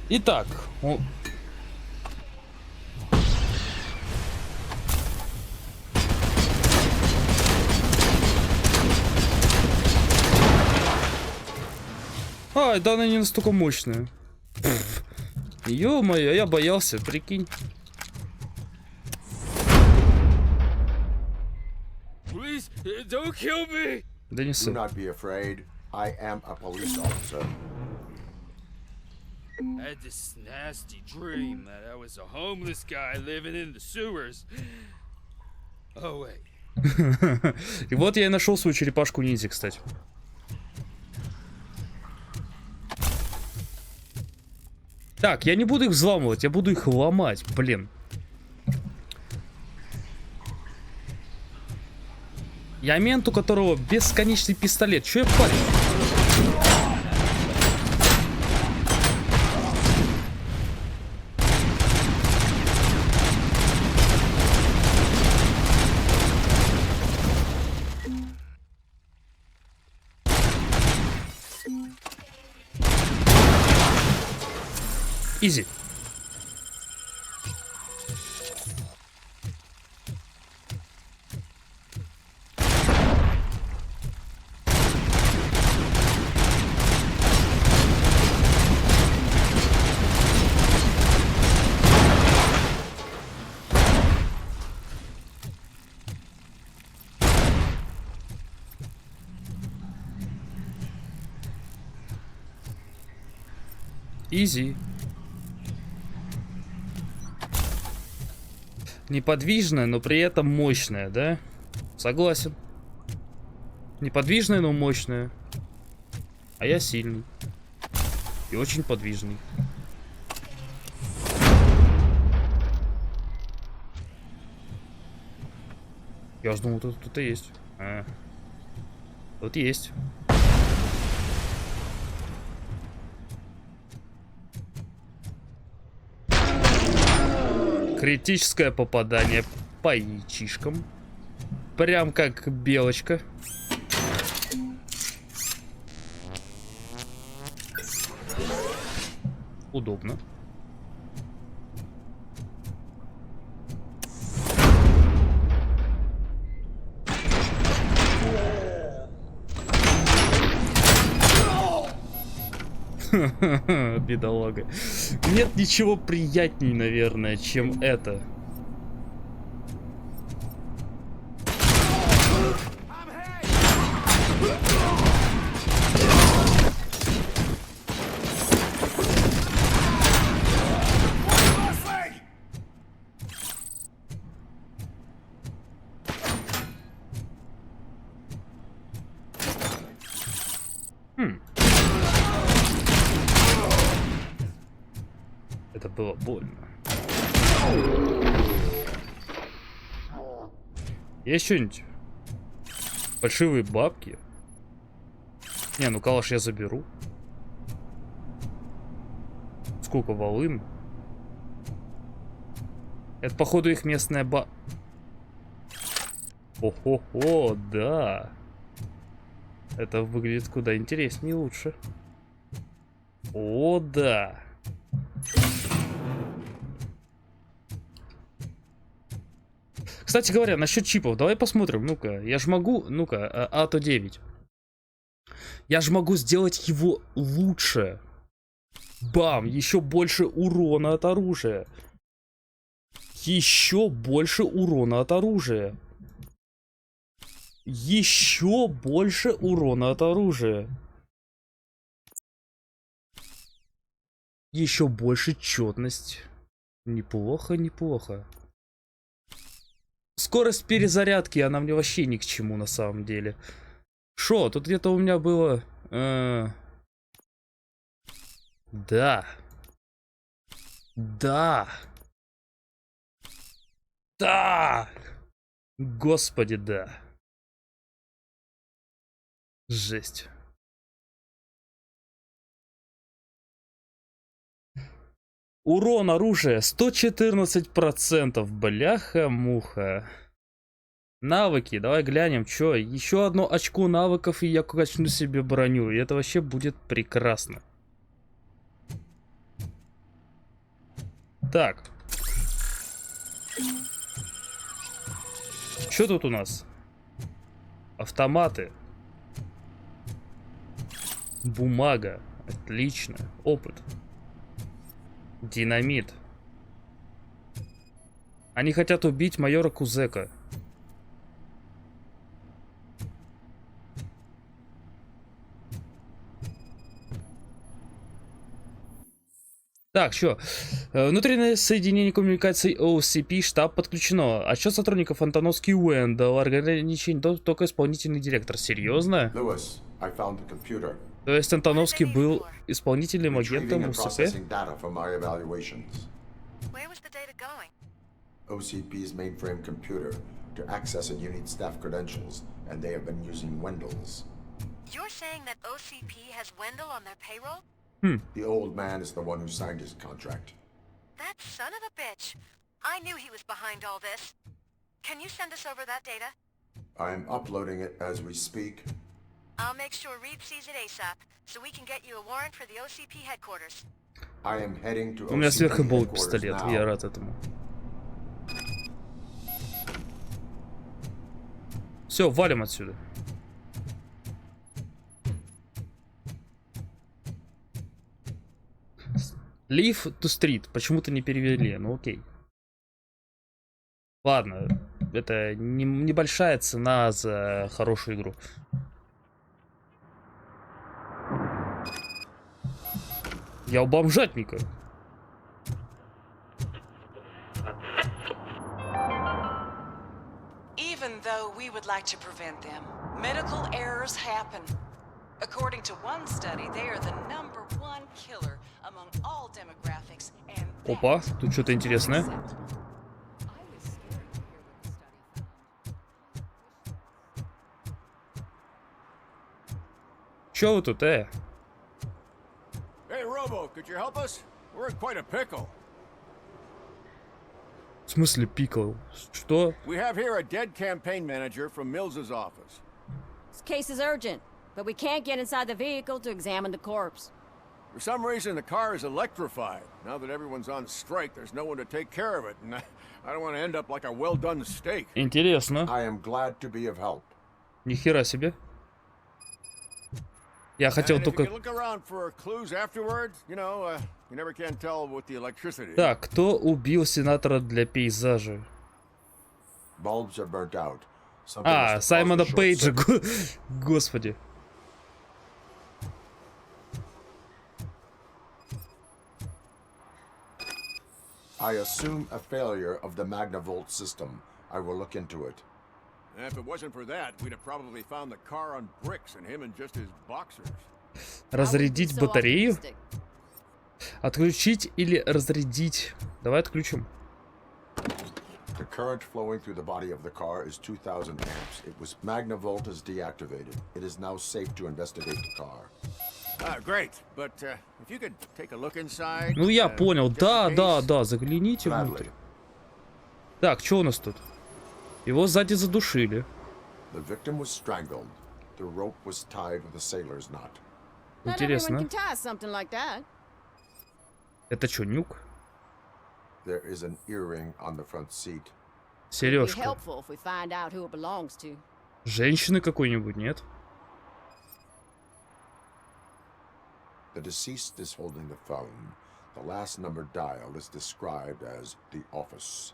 Итак, да она не настолько мощная. Ё-моё, я боялся, прикинь. Please, don't kill me. Да не Do not be afraid. I am a police officer. I had this nasty dream that I was a homeless guy living in the sewers. Oh wait. И вот я и нашел свою черепашку ниндзя, кстати. Так, я не буду их взламывать, я буду их ломать, блин. Я мент, у которого бесконечный пистолет. Чё я парень? Изи. Изи. Неподвижная, но при этом мощная, да? Согласен. Неподвижная, но мощная. А я сильный. И очень подвижный. Я ж думал, тут кто-то есть. Тут есть. Критическое попадание по яичишкам. Прям как белочка. Удобно. Бедолага. Нет ничего приятней, наверное, чем это. Это было больно. Есть что-нибудь? Фальшивые бабки? Не, ну калаш я заберу. Сколько волын? Это, походу, их местная О-хо-хо, да. Это выглядит куда интереснее и лучше. О, да. Кстати говоря, насчет чипов, давай посмотрим. Ну-ка, я же могу... Ну-ка, АТО-9. Я же могу сделать его лучше. Бам! Еще больше урона от оружия. Еще больше урона от оружия. Еще больше урона от оружия. Еще больше четность. Неплохо, неплохо. Скорость перезарядки, она мне вообще ни к чему на самом деле. Шо, тут где-то у меня было... Да. Да. Да. Господи, да. Жесть. Урон оружия 114%. Бляха-муха. Навыки, давай глянем, чё. Еще одно очко навыков, и я качну себе броню. И это вообще будет прекрасно. Так. Что тут у нас? Автоматы. Бумага. Отлично. Опыт. Динамит. Они хотят убить майора Кузека. Так, что? Внутреннее соединение коммуникаций OCP, штаб подключено. Отчет сотрудников Антоновский Уэндл. Ограничение только исполнительный директор. Серьезно? Lewis, I found the computer. То есть Антоновский был исполнительным агентом УСП? OCP's mainframe computer. To access it, you need staff credentials, and they have been using Wendell's. You're saying that OCP has Wendell on their payroll? The old man is the one who signed his contract. That son of a bitch. I knew he was behind all this. Can you send us over that data? I'm uploading it as we speak. I'll make sure Reed sees it ASAP, so we can get you a warrant for the OCP headquarters. I am heading to У меня сверху OCP был headquarters пистолет, now. я рад этому. Все, валим отсюда. Leave to street. Почему-то не перевели, ну окей. Ладно, это небольшая цена за хорошую игру. Я у бомжатника. Even though we would like to prevent them, medical errors happen. According to one study, they are the #1 killer among all demographics, and Опа, тут что-то интересное. Чё вы тут, Hey, Robo, could you help us? We're in quite a pickle. В смысле пикл? Что? We have here a dead campaign manager from Mills's office. This case is urgent, but we can't get inside the vehicle to examine the corpse. For some reason, the car is electrified. Now that everyone's on strike, there's no one to take care of it, and I don't want to end up like a well-done steak. Интересно. I am glad to be of help. Ни хера себе. Я хотел только... Так, кто убил сенатора для пейзажа? А, Саймона Пейджа, господи. I assume a failure of the Magnavolt system. I will look into it. If it wasn't for that, we'd have probably found the car on bricks and him in just his boxers. Разрядить батарею? Отключить или разрядить? Давай отключим. The current flowing through the body of the car is 2000 amps. It was Magnavolt is deactivated. It is now safe to investigate the car. Great, but if you could take a look inside. Ну я понял. Да, загляните внутрь. Так, что у нас тут? Его сзади задушили. The victim was strangled. The rope was tied with a sailor's knot. Интересно. Это что, нюк? There is an earring on the front seat. Сережка. Helpful if we find out who it belongs to. Женщины какой-нибудь, нет? The deceased is holding the phone. The last number dialed is described as the office.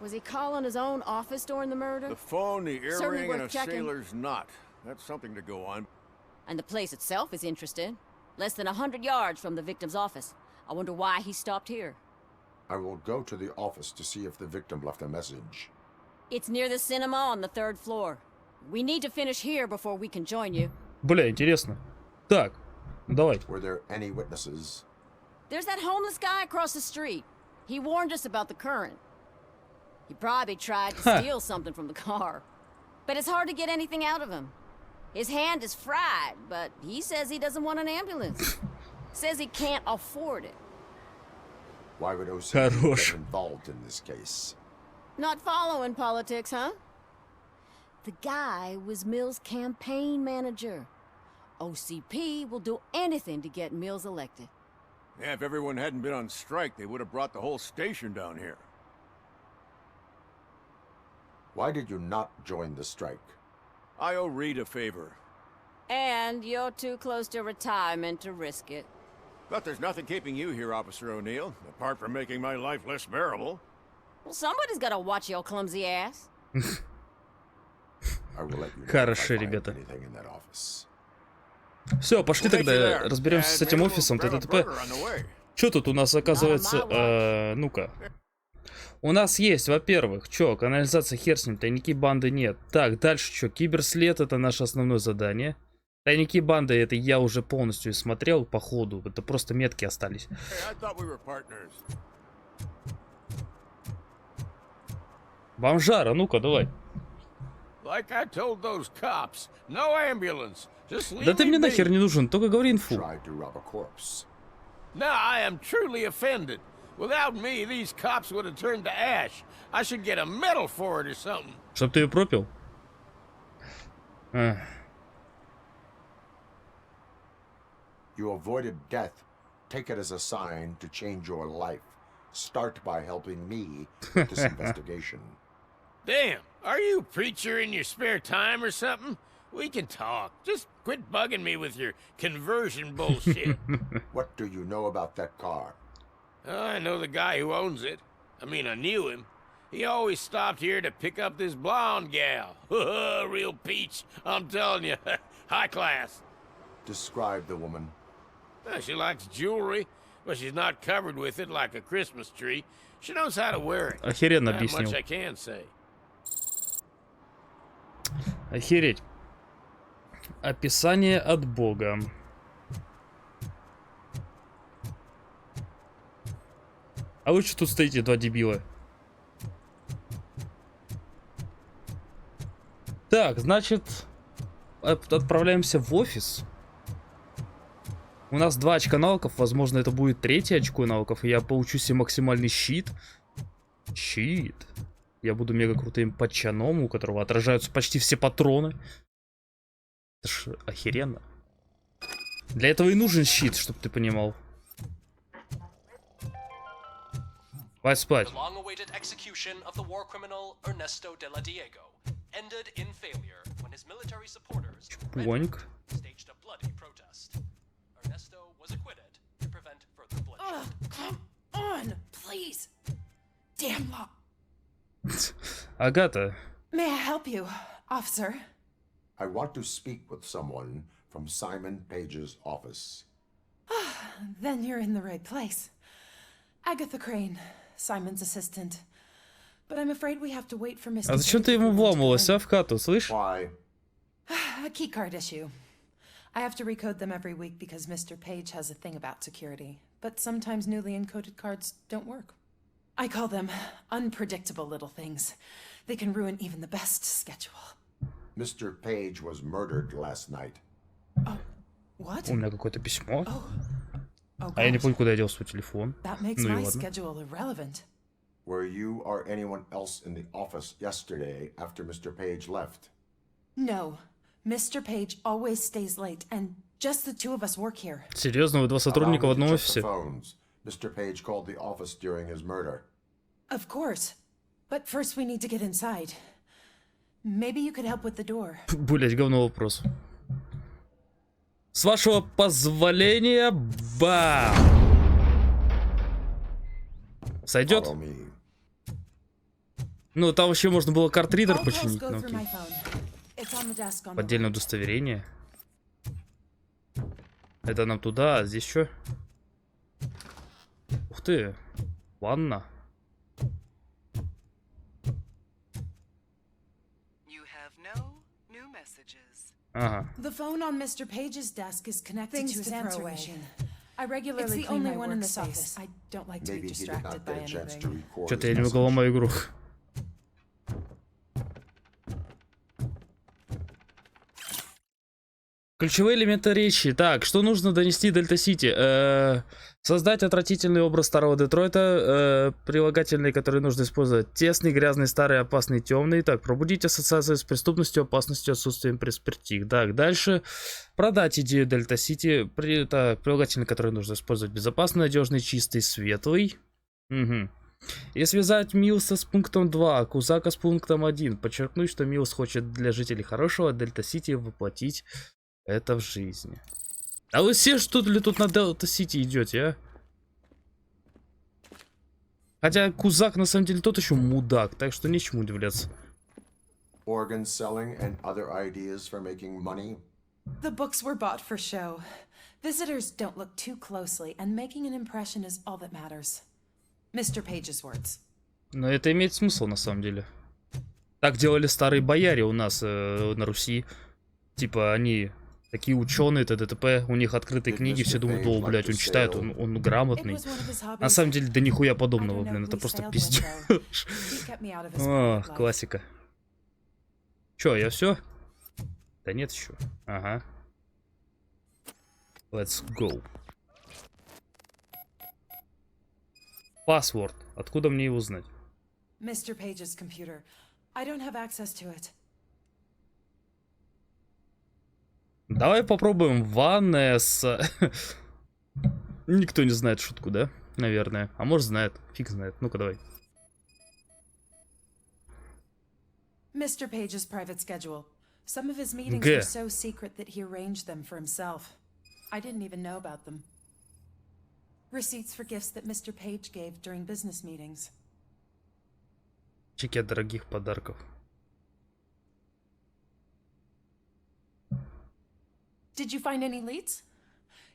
Was he calling his own office during the murder? The phone, the Certainly earring, and a worth checking. sailor's knot. That's something to go on. And the place itself is interesting. Less than 100 yards from the victim's office. I wonder why he stopped here. I will go to the office to see if the victim left a message. It's near the cinema on the 3rd floor. We need to finish here before we can join you. Бля, интересно. Так, давай. Were there any witnesses? There's that homeless guy across the street. He warned us about the current. He probably tried to steal something from the car. But it's hard to get anything out of him. His hand is fried, but he says he doesn't want an ambulance. Says he can't afford it. Why would OCP get involved in this case? Not following politics, huh? The guy was Mills' campaign manager. OCP will do anything to get Mills elected. Yeah, if everyone hadn't been on strike, they would have brought the whole station down here. Why did you not join the strike? I owe Reed a favor. And you're too close to retirement to risk it. But there's nothing keeping you here, Officer O'Neill, apart from making my life less bearable. Well, somebody's gotta watch your clumsy ass. I will let you know Хорошо, if I find ребята. anything in that office. Все, пошли тогда разберемся с этим офисом. ТТП. Что тут у нас оказывается? Ну-ка. У нас есть, во-первых, что, канализация хер с ним, тайники банды нет. Так, дальше что, киберслед это наше основное задание. Тайники банды это я уже полностью смотрел по ходу, это просто метки остались. Бомжара, ну-ка, давай. Да ты мне нахер не нужен, только говори инфу. Without me, these cops would have turned to ash. I should get a medal for it or something. Чтоб ты ее пропил? You avoided death. Take it as a sign to change your life. Start by helping me with this investigation. Damn, are you a preacher in your spare time or something? We can talk. Just quit bugging me with your conversion bullshit. What do you know about that car? I know the guy who owns it. I mean, I knew him. He always stopped here to pick up this blonde gal. Real peach, I'm telling you. High class. Describe the woman. She likes jewelry, but she's not covered with it like a Christmas tree. She knows how to wear it. Охеренно That объяснил. much I can say. Охереть. Описание от Бога. А вы что тут стоите, два дебила? Так, значит, отправляемся в офис. У нас 2 очка навыков, возможно, это будет 3-е очко навыков, и я получу себе максимальный щит. Щит. Я буду мега крутым патчаном, у которого отражаются почти все патроны. Это ж охеренно. Для этого и нужен щит, чтобы ты понимал. Спать. The long-awaited execution of the war criminal Ernesto de la Diego ended in failure when his military supporters staged a bloody protest. Ernesto was acquitted to prevent further bloodshed. Come on, please. Damn law. Агата. May I help you, officer? I want to speak with someone from Simon Page's office. Then you're in the right place. Agatha Crane, Simon's assistant. But I'm afraid we have to wait for Mr. А зачем ты ему вламывалась, а, в хату, слышь? Why? A keycard issue. I have to recode them every week because Mr. Page has a thing about security. But sometimes newly encoded cards don't work. I call them unpredictable little things. They can ruin even the best schedule. Mr. Page was murdered last night. What? У меня какое-то письмо. Oh, А я не помню, куда я дел свой телефон. That makes Ну и my ладно. schedule irrelevant. Were you or anyone else in the office yesterday after Mr. Page left? No. Mr. Page always stays late, and just the two of us work here. Серьезно, вы 2 сотрудника в одном офисе? Mr. Page called the office during his murder. Of course. But first we need to get inside. Maybe you could help with the door. Блять, говно вопрос. С вашего позволения, бам! Сойдет? Ну, там вообще можно было картридер починить. Ну, окей. Поддельное удостоверение. Это нам туда, а здесь что? Ух ты, ванна. Ага. The phone on Mr. Page's desk is connected to his answering machine. I regularly clean my one in this office. I don't like to be distracted by anything. Что-то я не могу ломать игру. Ключевые элементы речи. Так, что нужно донести Дельта-Сити? Создать отвратительный образ старого Детройта. Прилагательные, которые нужно использовать. Тесный, грязный, старый, опасный, темный. Так, пробудить ассоциацию с преступностью, опасностью, отсутствием перспектив. Так, дальше. Продать идею Дельта-Сити. Так, прилагательные, которые нужно использовать. Безопасный, надежный, чистый, светлый. Угу. И связать Милса с пунктом 2, Кузака с пунктом 1. Подчеркнуть, что Милс хочет для жителей хорошего Дельта-Сити воплотить это в жизни. А вы все что ли тут на Дельта-Сити идете, а? Хотя Кузак на самом деле тот еще мудак, так что нечему удивляться. Organ selling and other ideas for making money. The books were bought for show. Visitors don't look too closely, and making an impression is all that matters. Mr. Page's words. Но это имеет смысл на самом деле. Так делали старые бояре у нас на Руси. Типа они такие ученые, т.д. у них открытые книги, все думают, о, блядь, он читает, он грамотный. На самом деле, да нихуя подобного, блин, это просто пиздец. О, классика. Чё, я все? Да нет еще. Ага. Let's go. Password. Откуда мне его знать? Mr. Page's computer. I don't have access to it. Давай попробуем ванная с... Никто не знает шутку, да? Наверное. А может знает. Фиг знает. Ну-ка давай. Mr. Page's private schedule. Some of his meetings were so secret that he arranged them for himself. I didn't even know about them. Receipts for gifts that Mr. Page gave during business meetings. Чеки от дорогих подарков. Did you find any leads?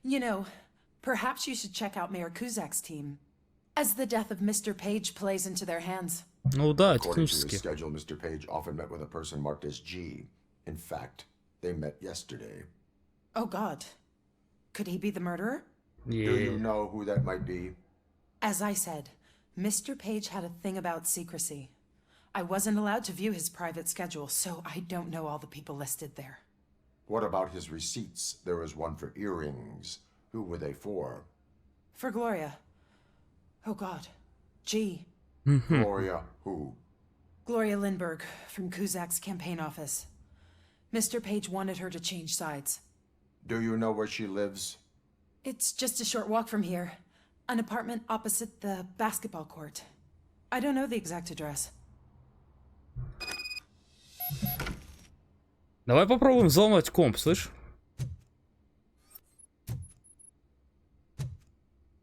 You know, perhaps you should check out Mayor Kuzak's team, as the death of Mr. Page plays into their hands. Ну да, According to his технически. schedule, Mr. Page often met with a person marked as G. In fact, they met yesterday. Oh God. Could he be the murderer? Do you know who that might be? As I said, Mr. Page had a thing about secrecy. I wasn't allowed to view his private schedule, so I don't know all the people listed there. What about his receipts? There was one for earrings. Who were they for? For Gloria. Oh God. G. Gloria who? Gloria Lindbergh, from Kuzak's campaign office. Mr. Page wanted her to change sides. Do you know where she lives? It's just a short walk from here. An apartment opposite the basketball court. I don't know the exact address. Давай попробуем взломать комп, слышь?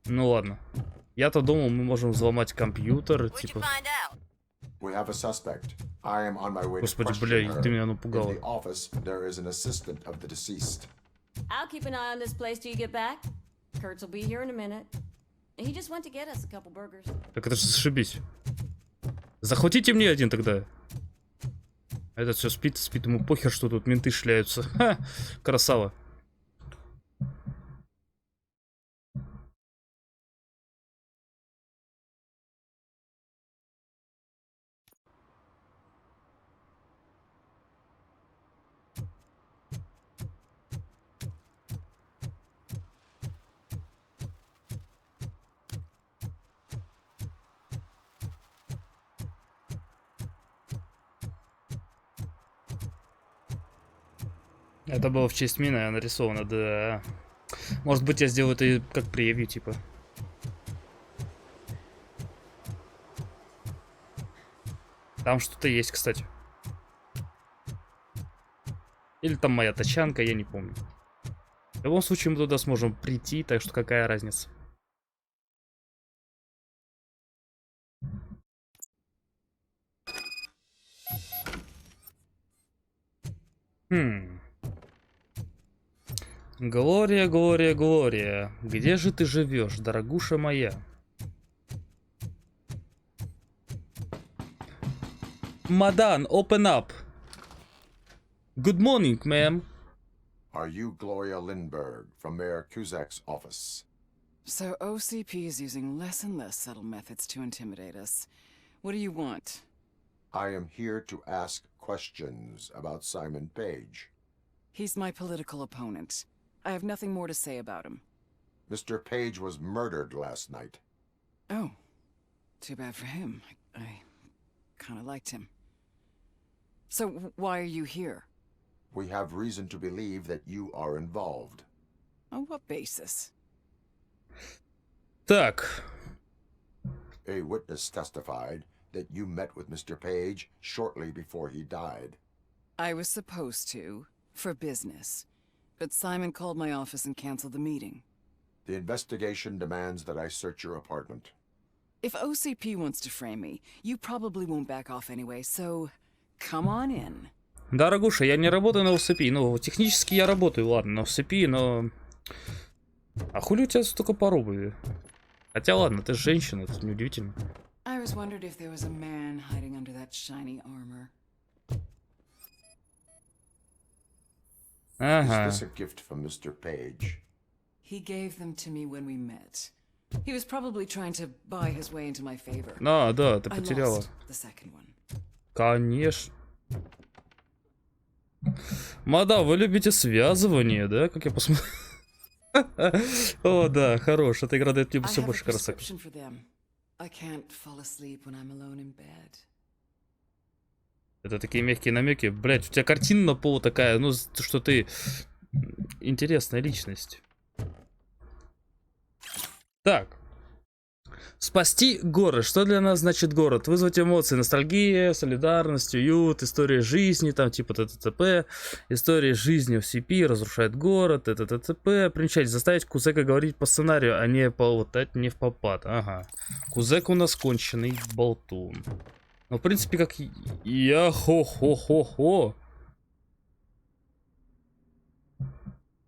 Ну ладно. Я-то думал, мы можем взломать компьютер, типа... We have a suspect. I am on my way to Господи, question бля, her. ты меня In напугала. the office, there is an assistant of the deceased. I'll keep an eye on this place till you get back. Kurtz will be here in a minute. He just went to get us a couple burgers. Так это же зашибись. Захватите мне один тогда. Этот все спит, ему похер, что тут менты шляются. Ха, красава. Это было в честь меня нарисовано, да. Может быть, я сделаю это как превью, типа. Там что-то есть, кстати. Или там моя тачанка, я не помню. В любом случае мы туда сможем прийти, так что какая разница. Глория, Глория, Глория. Где же ты живешь, дорогуша моя? Мадан, open up. Good morning, ma'am. Are you Gloria Lindbergh from Mayor Cusack's office? So OCP is using less and less subtle methods to intimidate us. What do you want? I am here to ask questions about Simon Page. He's my political opponent. I have nothing more to say about him. Mr. Page was murdered last night. Oh, too bad for him. I kind of liked him. So why are you here? We have reason to believe that you are involved. On what basis? Так. A witness testified that you met with Mr. Page shortly before he died. I was supposed to, for business. But Simon called my office and canceled the meeting. The investigation demands that I search your apartment. If OCP wants to frame me, you probably won't back off anyway, so come on in. Дорогуша, я не работаю на OCP. Ну, технически я работаю, ладно, на OCP, но... А хули у тебя столько по обуви? Хотя ладно, ты женщина, это неудивительно. I always wondered if there was a man hiding under that shiny armor. Ага. Is this a gift from Mr. Page? He gave them to me when we met. He was probably trying to buy his way into my favor. А, да, ты I потеряла. lost the second one. Конечно. Мада, вы любите связывание, да? Как я посмотрю. О, да, хорош. Эта игра дает мне все больше красок. Это такие мягкие намеки. Блять, у тебя картина на полу такая, ну, что ты интересная личность. Так. Спасти город. Что для нас значит город? Вызвать эмоции, ностальгия, солидарность, уют, история жизни, там типа ТТЦП. История жизни в CP разрушает город, ТТЦП. Примечать, заставить Кузека говорить по сценарию, а не болтать не в попад. Ага. Кузек у нас конченый болтун. Ну, в принципе, как я хо-хо-хо-хо.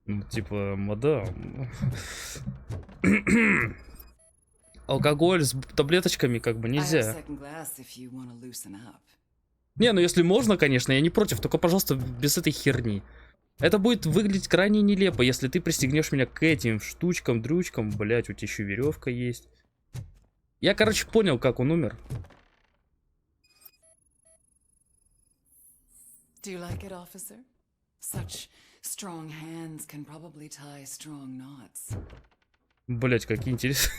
Ну, типа, мадам. Алкоголь с таблеточками как бы нельзя. Не, ну если можно, конечно, я не против, только, пожалуйста, без этой херни. Это будет выглядеть крайне нелепо, если ты пристегнешь меня к этим штучкам, дрючкам. Блять, у тебя еще веревка есть. Я, короче, понял, как он умер. Do you like it, officer? Such strong hands can probably tie strong knots. Блять, какие интересные.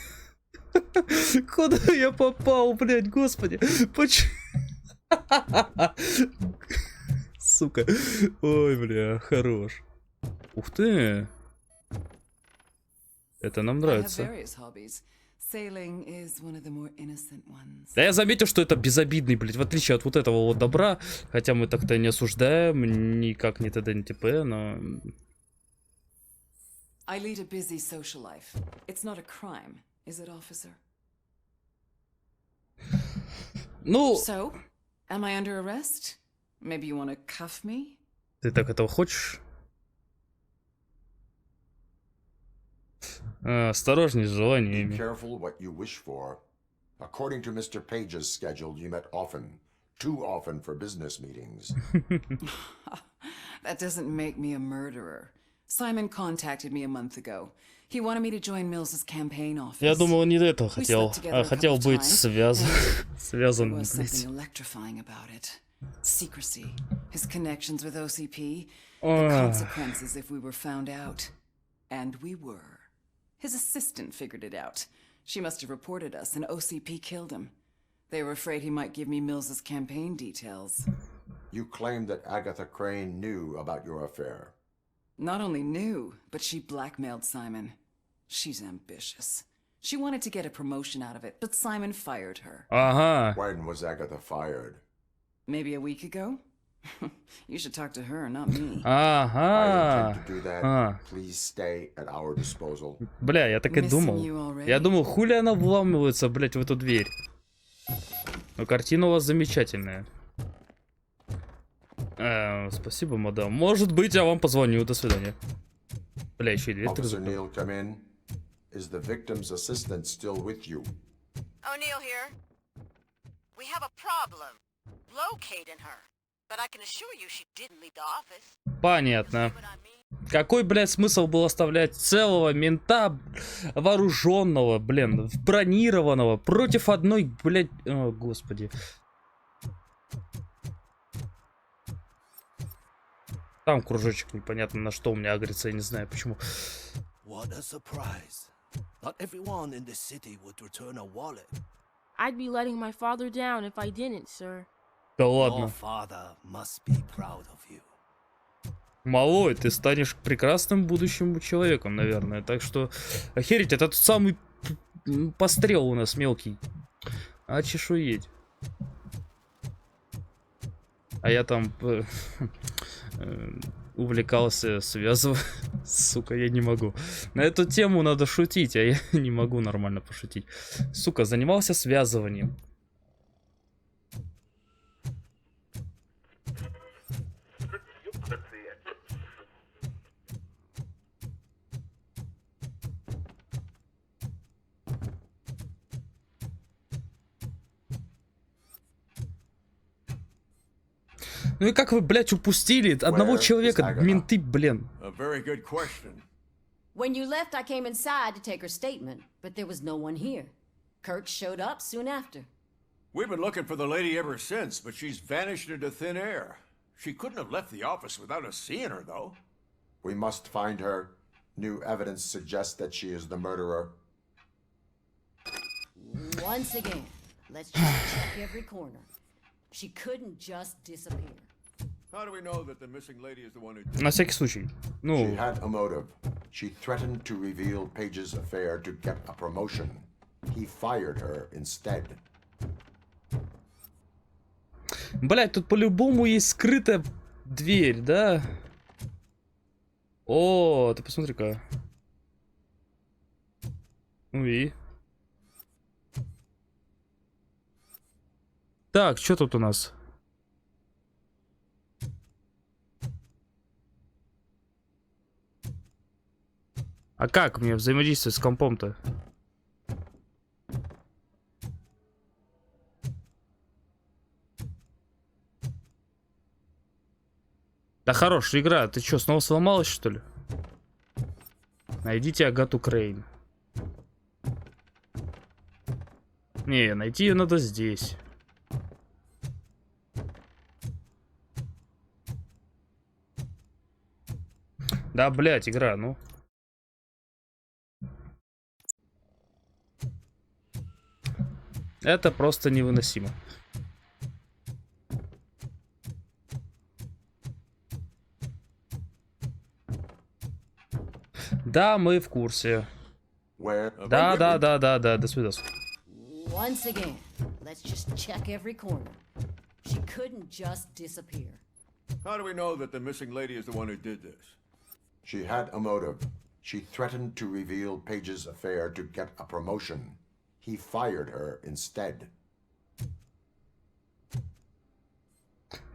Куда я попал, блять, господи? Почему? Сука. Ой, бля, хорош. Ух ты. Это нам нравится. Да я заметил, что это безобидный, блядь, в отличие от вот этого вот добра. Хотя мы так-то не осуждаем, никак не ТД, не ТП, но... I lead a busy social life. It's not a crime, is it, officer? Ну... So, am I under arrest? Maybe you want to cuff me? Ты так этого хочешь? Осторожней с желаниями. Be careful what you wish for. According to Mr. Page's schedule, you met often. Too often for business meetings. That doesn't make me a murderer. Simon contacted me a month ago. He wanted me to join Mills's campaign office. Я думал, он не этого хотел, а хотел быть связанным, блядь. Something electrifying about it. Secrecy, his connections with OCP, the consequences if we were found out. And we were. His assistant figured it out. She must have reported us, and OCP killed him. They were afraid he might give me Mills's campaign details. You claimed that Agatha Crane knew about your affair. Not only knew, but she blackmailed Simon. She's ambitious. She wanted to get a promotion out of it, but Simon fired her. Ага. When was Agatha fired? Maybe a week ago? You should talk to her, not me. Ага. Бля, я так и думал. Я думал, хули она вламывается, блять, в эту дверь. Но картина у вас замечательная. Спасибо, мадам. Может быть, я вам позвоню. До свидания. Бля, еще и дверь закрыла. O'Neill here. We have a problem locating her, but I can assure you she didn't leave the office. Понятно. Какой, блядь, смысл был оставлять целого мента вооруженного, блин, бронированного против одной, блядь, о, господи. Там кружочек непонятно на что у меня агрится, я не знаю почему. What a surprise. Not everyone in the city would return a wallet. I'd be letting my father down if I didn't, sir. Да ладно. Your father must be proud of you. Малой, ты станешь прекрасным будущим человеком, наверное. Так что, охереть, это тот самый пострел у нас мелкий. А чешуеть. А я там увлекался связывать. Сука, я не могу. На эту тему надо шутить, а я не могу нормально пошутить. Сука, занимался связыванием. Ну и как вы, блядь, упустили одного человека, менты, блин. When you left, I came inside to take her statement, but there was no one here. Kirk showed up soon after. We've been looking for the lady ever since, but she's vanished into thin air. She couldn't have left the office without us seeing her, though. We must find her. New evidence suggests that she is the murderer. Once again, let's just check every corner. She couldn't just disappear. How do we know that the missing lady is the one who... На всякий случай. Ну. She had a motive. She threatened to reveal Page's affair to get a promotion. He fired her instead. Блять, тут по-любому есть скрытая дверь, да? О, ты посмотри-ка. Ну и... Так, что тут у нас? А как мне взаимодействовать с компом-то? Да хорошая игра. Ты что, снова сломалась, что ли? Найдите Агату Крейн. Не, найти ее надо здесь. Да, блядь, игра, ну. Это просто невыносимо. Да, мы в курсе. Да, до свидания. Once again, let's just check every corner. She couldn't just disappear. How do we know that the missing lady is the one who did this? She had a motive. She threatened to reveal Page's affair to get a promotion. He fired her instead.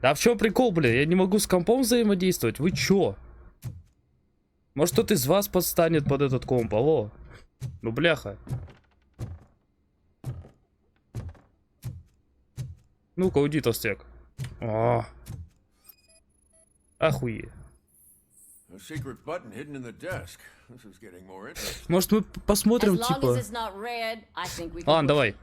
Да в чем прикол, бля? Я не могу с компом взаимодействовать. Вы чё? Может, кто-то из вас подстанет под этот комп? Алло. Ну, бляха. Ну-ка, уйди, толстяк. О. Охуеть. Может, мы посмотрим, типа... Ладно, давай.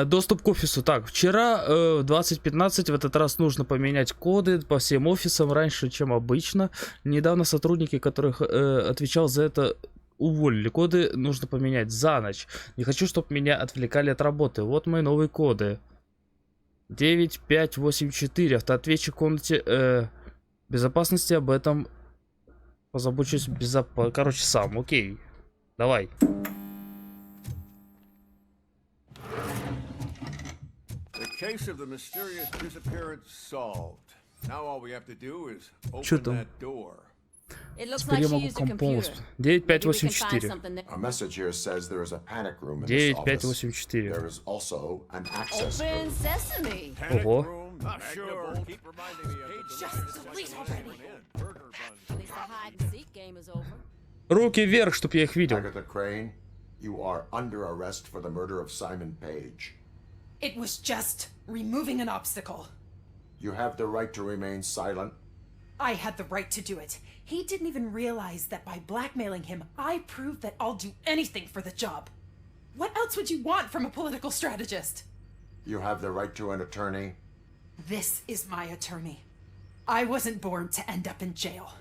Доступ к офису. Так, вчера в 20:15, в этот раз нужно поменять коды по всем офисам раньше, чем обычно. Недавно сотрудники, которых отвечал за это, уволили. Коды нужно поменять за ночь. Не хочу, чтобы меня отвлекали от работы. Вот мои новые коды. 9584. Автоответчик в комнате безопасности. Об этом позабочусь короче, сам. Окей. Давай. Case of the mysterious disappearance solved. Now all we have to do is Чё open там? that door. It looks Теперь like я she могу used a ком помочь. computer. 9584. A message here says there is a panic room in this office. 9584. There is also an access Open room. sesame. Ого. Not sure. Keep reminding me of the Just delete already. At least the hide and seek game is over. Руки вверх, чтоб я их видел. Agatha Crane, you are under arrest for the murder of Simon Page. It was just removing an obstacle. You have the right to remain silent. I had the right to do it. He didn't even realize that by blackmailing him, I proved that I'll do anything for the job. What else would you want from a political strategist? You have the right to an attorney. This is my attorney. I wasn't born to end up in jail.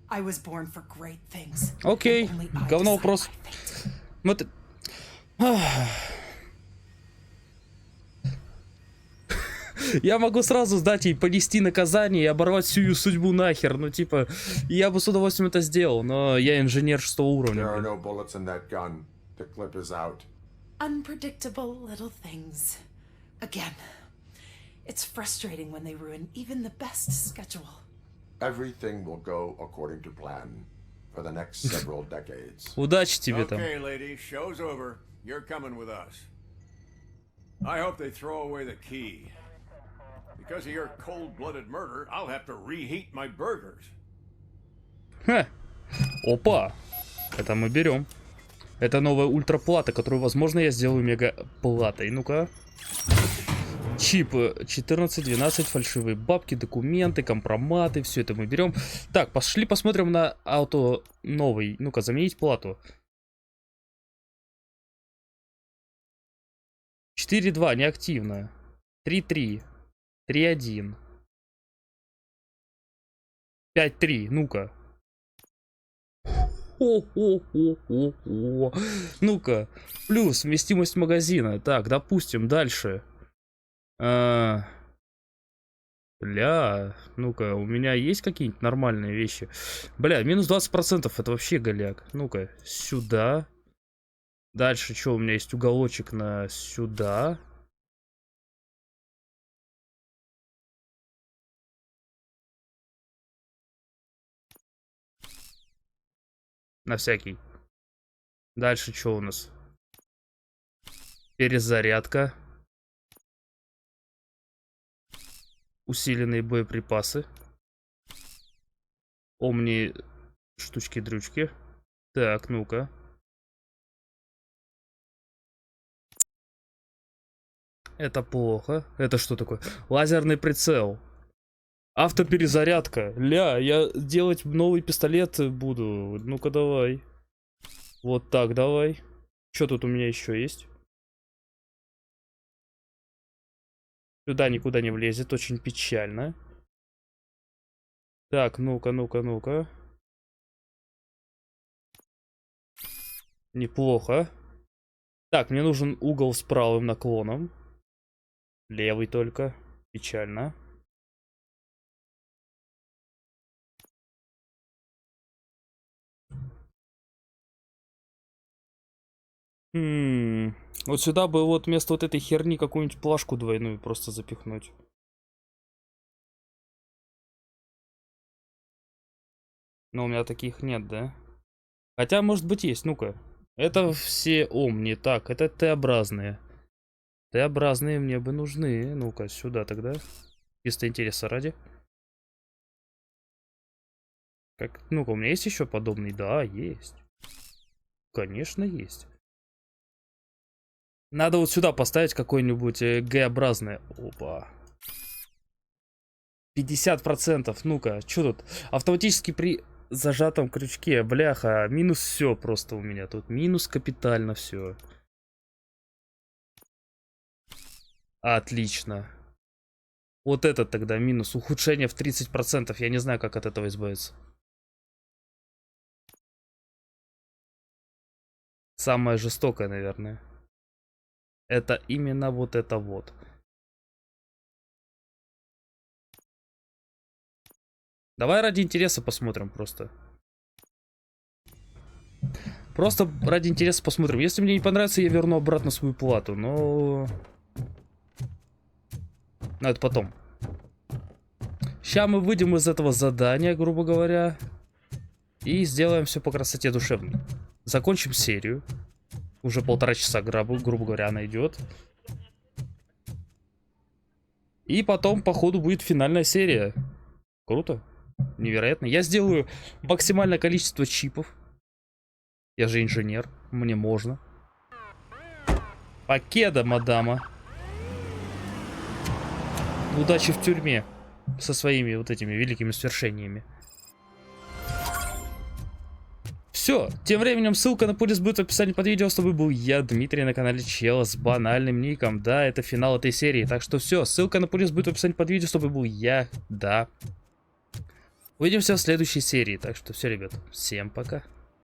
I was born for great things. Окей, говно вопрос. Вот. Я могу сразу сдать ей, понести наказание и оборвать всю ее судьбу нахер. Ну, типа, я бы с удовольствием это сделал, но я инженер 6 уровня. There are no bullets in that gun. The clip is out. Unpredictable little things. Again, it's frustrating when they ruin even the best schedule. Everything will go according to plan for the next several decades. Удачи тебе там. Okay, lady, show's over. You're coming with us. I hope they throw away the key. Because of your cold-blooded murder, I'll have to reheat my burgers. Ха. Опа. Это мы берем. Это новая ультраплата, которую, возможно, я сделаю мегаплатой. Ну-ка. Чип 14-12, фальшивые бабки, документы, компроматы. Все это мы берем. Так, пошли посмотрим на ауто новый. Ну-ка, заменить плату. 4.2, неактивно. 3.3. 3.1. 5.3, ну-ка. Ну-ка. Плюс вместимость магазина. Так, допустим, дальше. Бля, ну-ка, у меня есть какие-нибудь нормальные вещи? Бля, минус 20%, это вообще голяк. Ну-ка, сюда. Дальше, что у меня есть? Уголочек на сюда. На всякий. Дальше что у нас? Перезарядка. Усиленные боеприпасы. Омни штучки-дрючки. Так, ну-ка. Это плохо. Это что такое? Лазерный прицел. Автоперезарядка. Ля, я делать новый пистолет буду. Ну-ка, давай. Вот так, давай. Что тут у меня еще есть? Сюда никуда не влезет. Очень печально. Так, ну-ка, ну-ка, ну-ка. Неплохо. Так, мне нужен угол с правым наклоном. Левый только. Печально. Вот сюда бы вот вместо вот этой херни какую-нибудь плашку двойную просто запихнуть. Но у меня таких нет, да? Хотя, может быть, есть. Ну-ка. Это все омни. Так, это Т-образные. Т-образные мне бы нужны. Ну-ка, сюда тогда. Чисто интереса ради. Как... Ну-ка, у меня есть еще подобный? Да, есть. Конечно, есть. Надо вот сюда поставить какое-нибудь Г-образное. Опа. 50%. Ну-ка, что тут? Автоматически при зажатом крючке. Бляха. Минус все просто у меня тут. Минус капитально все. Отлично. Вот этот тогда минус. Ухудшение в 30%. Я не знаю, как от этого избавиться. Самое жестокое, наверное. Это именно вот это вот. Давай ради интереса посмотрим просто. Просто ради интереса посмотрим. Если мне не понравится, я верну обратно свою плату. Но... Но это потом. Сейчас мы выйдем из этого задания, грубо говоря. И сделаем все по красоте душевной. Закончим серию. Уже 1,5 часа, грубо говоря, она идет. И потом, по ходу, будет финальная серия. Круто. Невероятно. Я сделаю максимальное количество чипов. Я же инженер. Мне можно. Покеда, мадама. Удачи в тюрьме. Со своими вот этими великими свершениями. Все, тем временем ссылка на плейлист будет в описании под видео. С тобой был я, Дмитрий, на канале Чела с банальным ником. Да, это финал этой серии. Так что все, ссылка на плейлист будет в описании под видео. С тобой был я, да. Увидимся в следующей серии. Так что все, ребят, всем пока.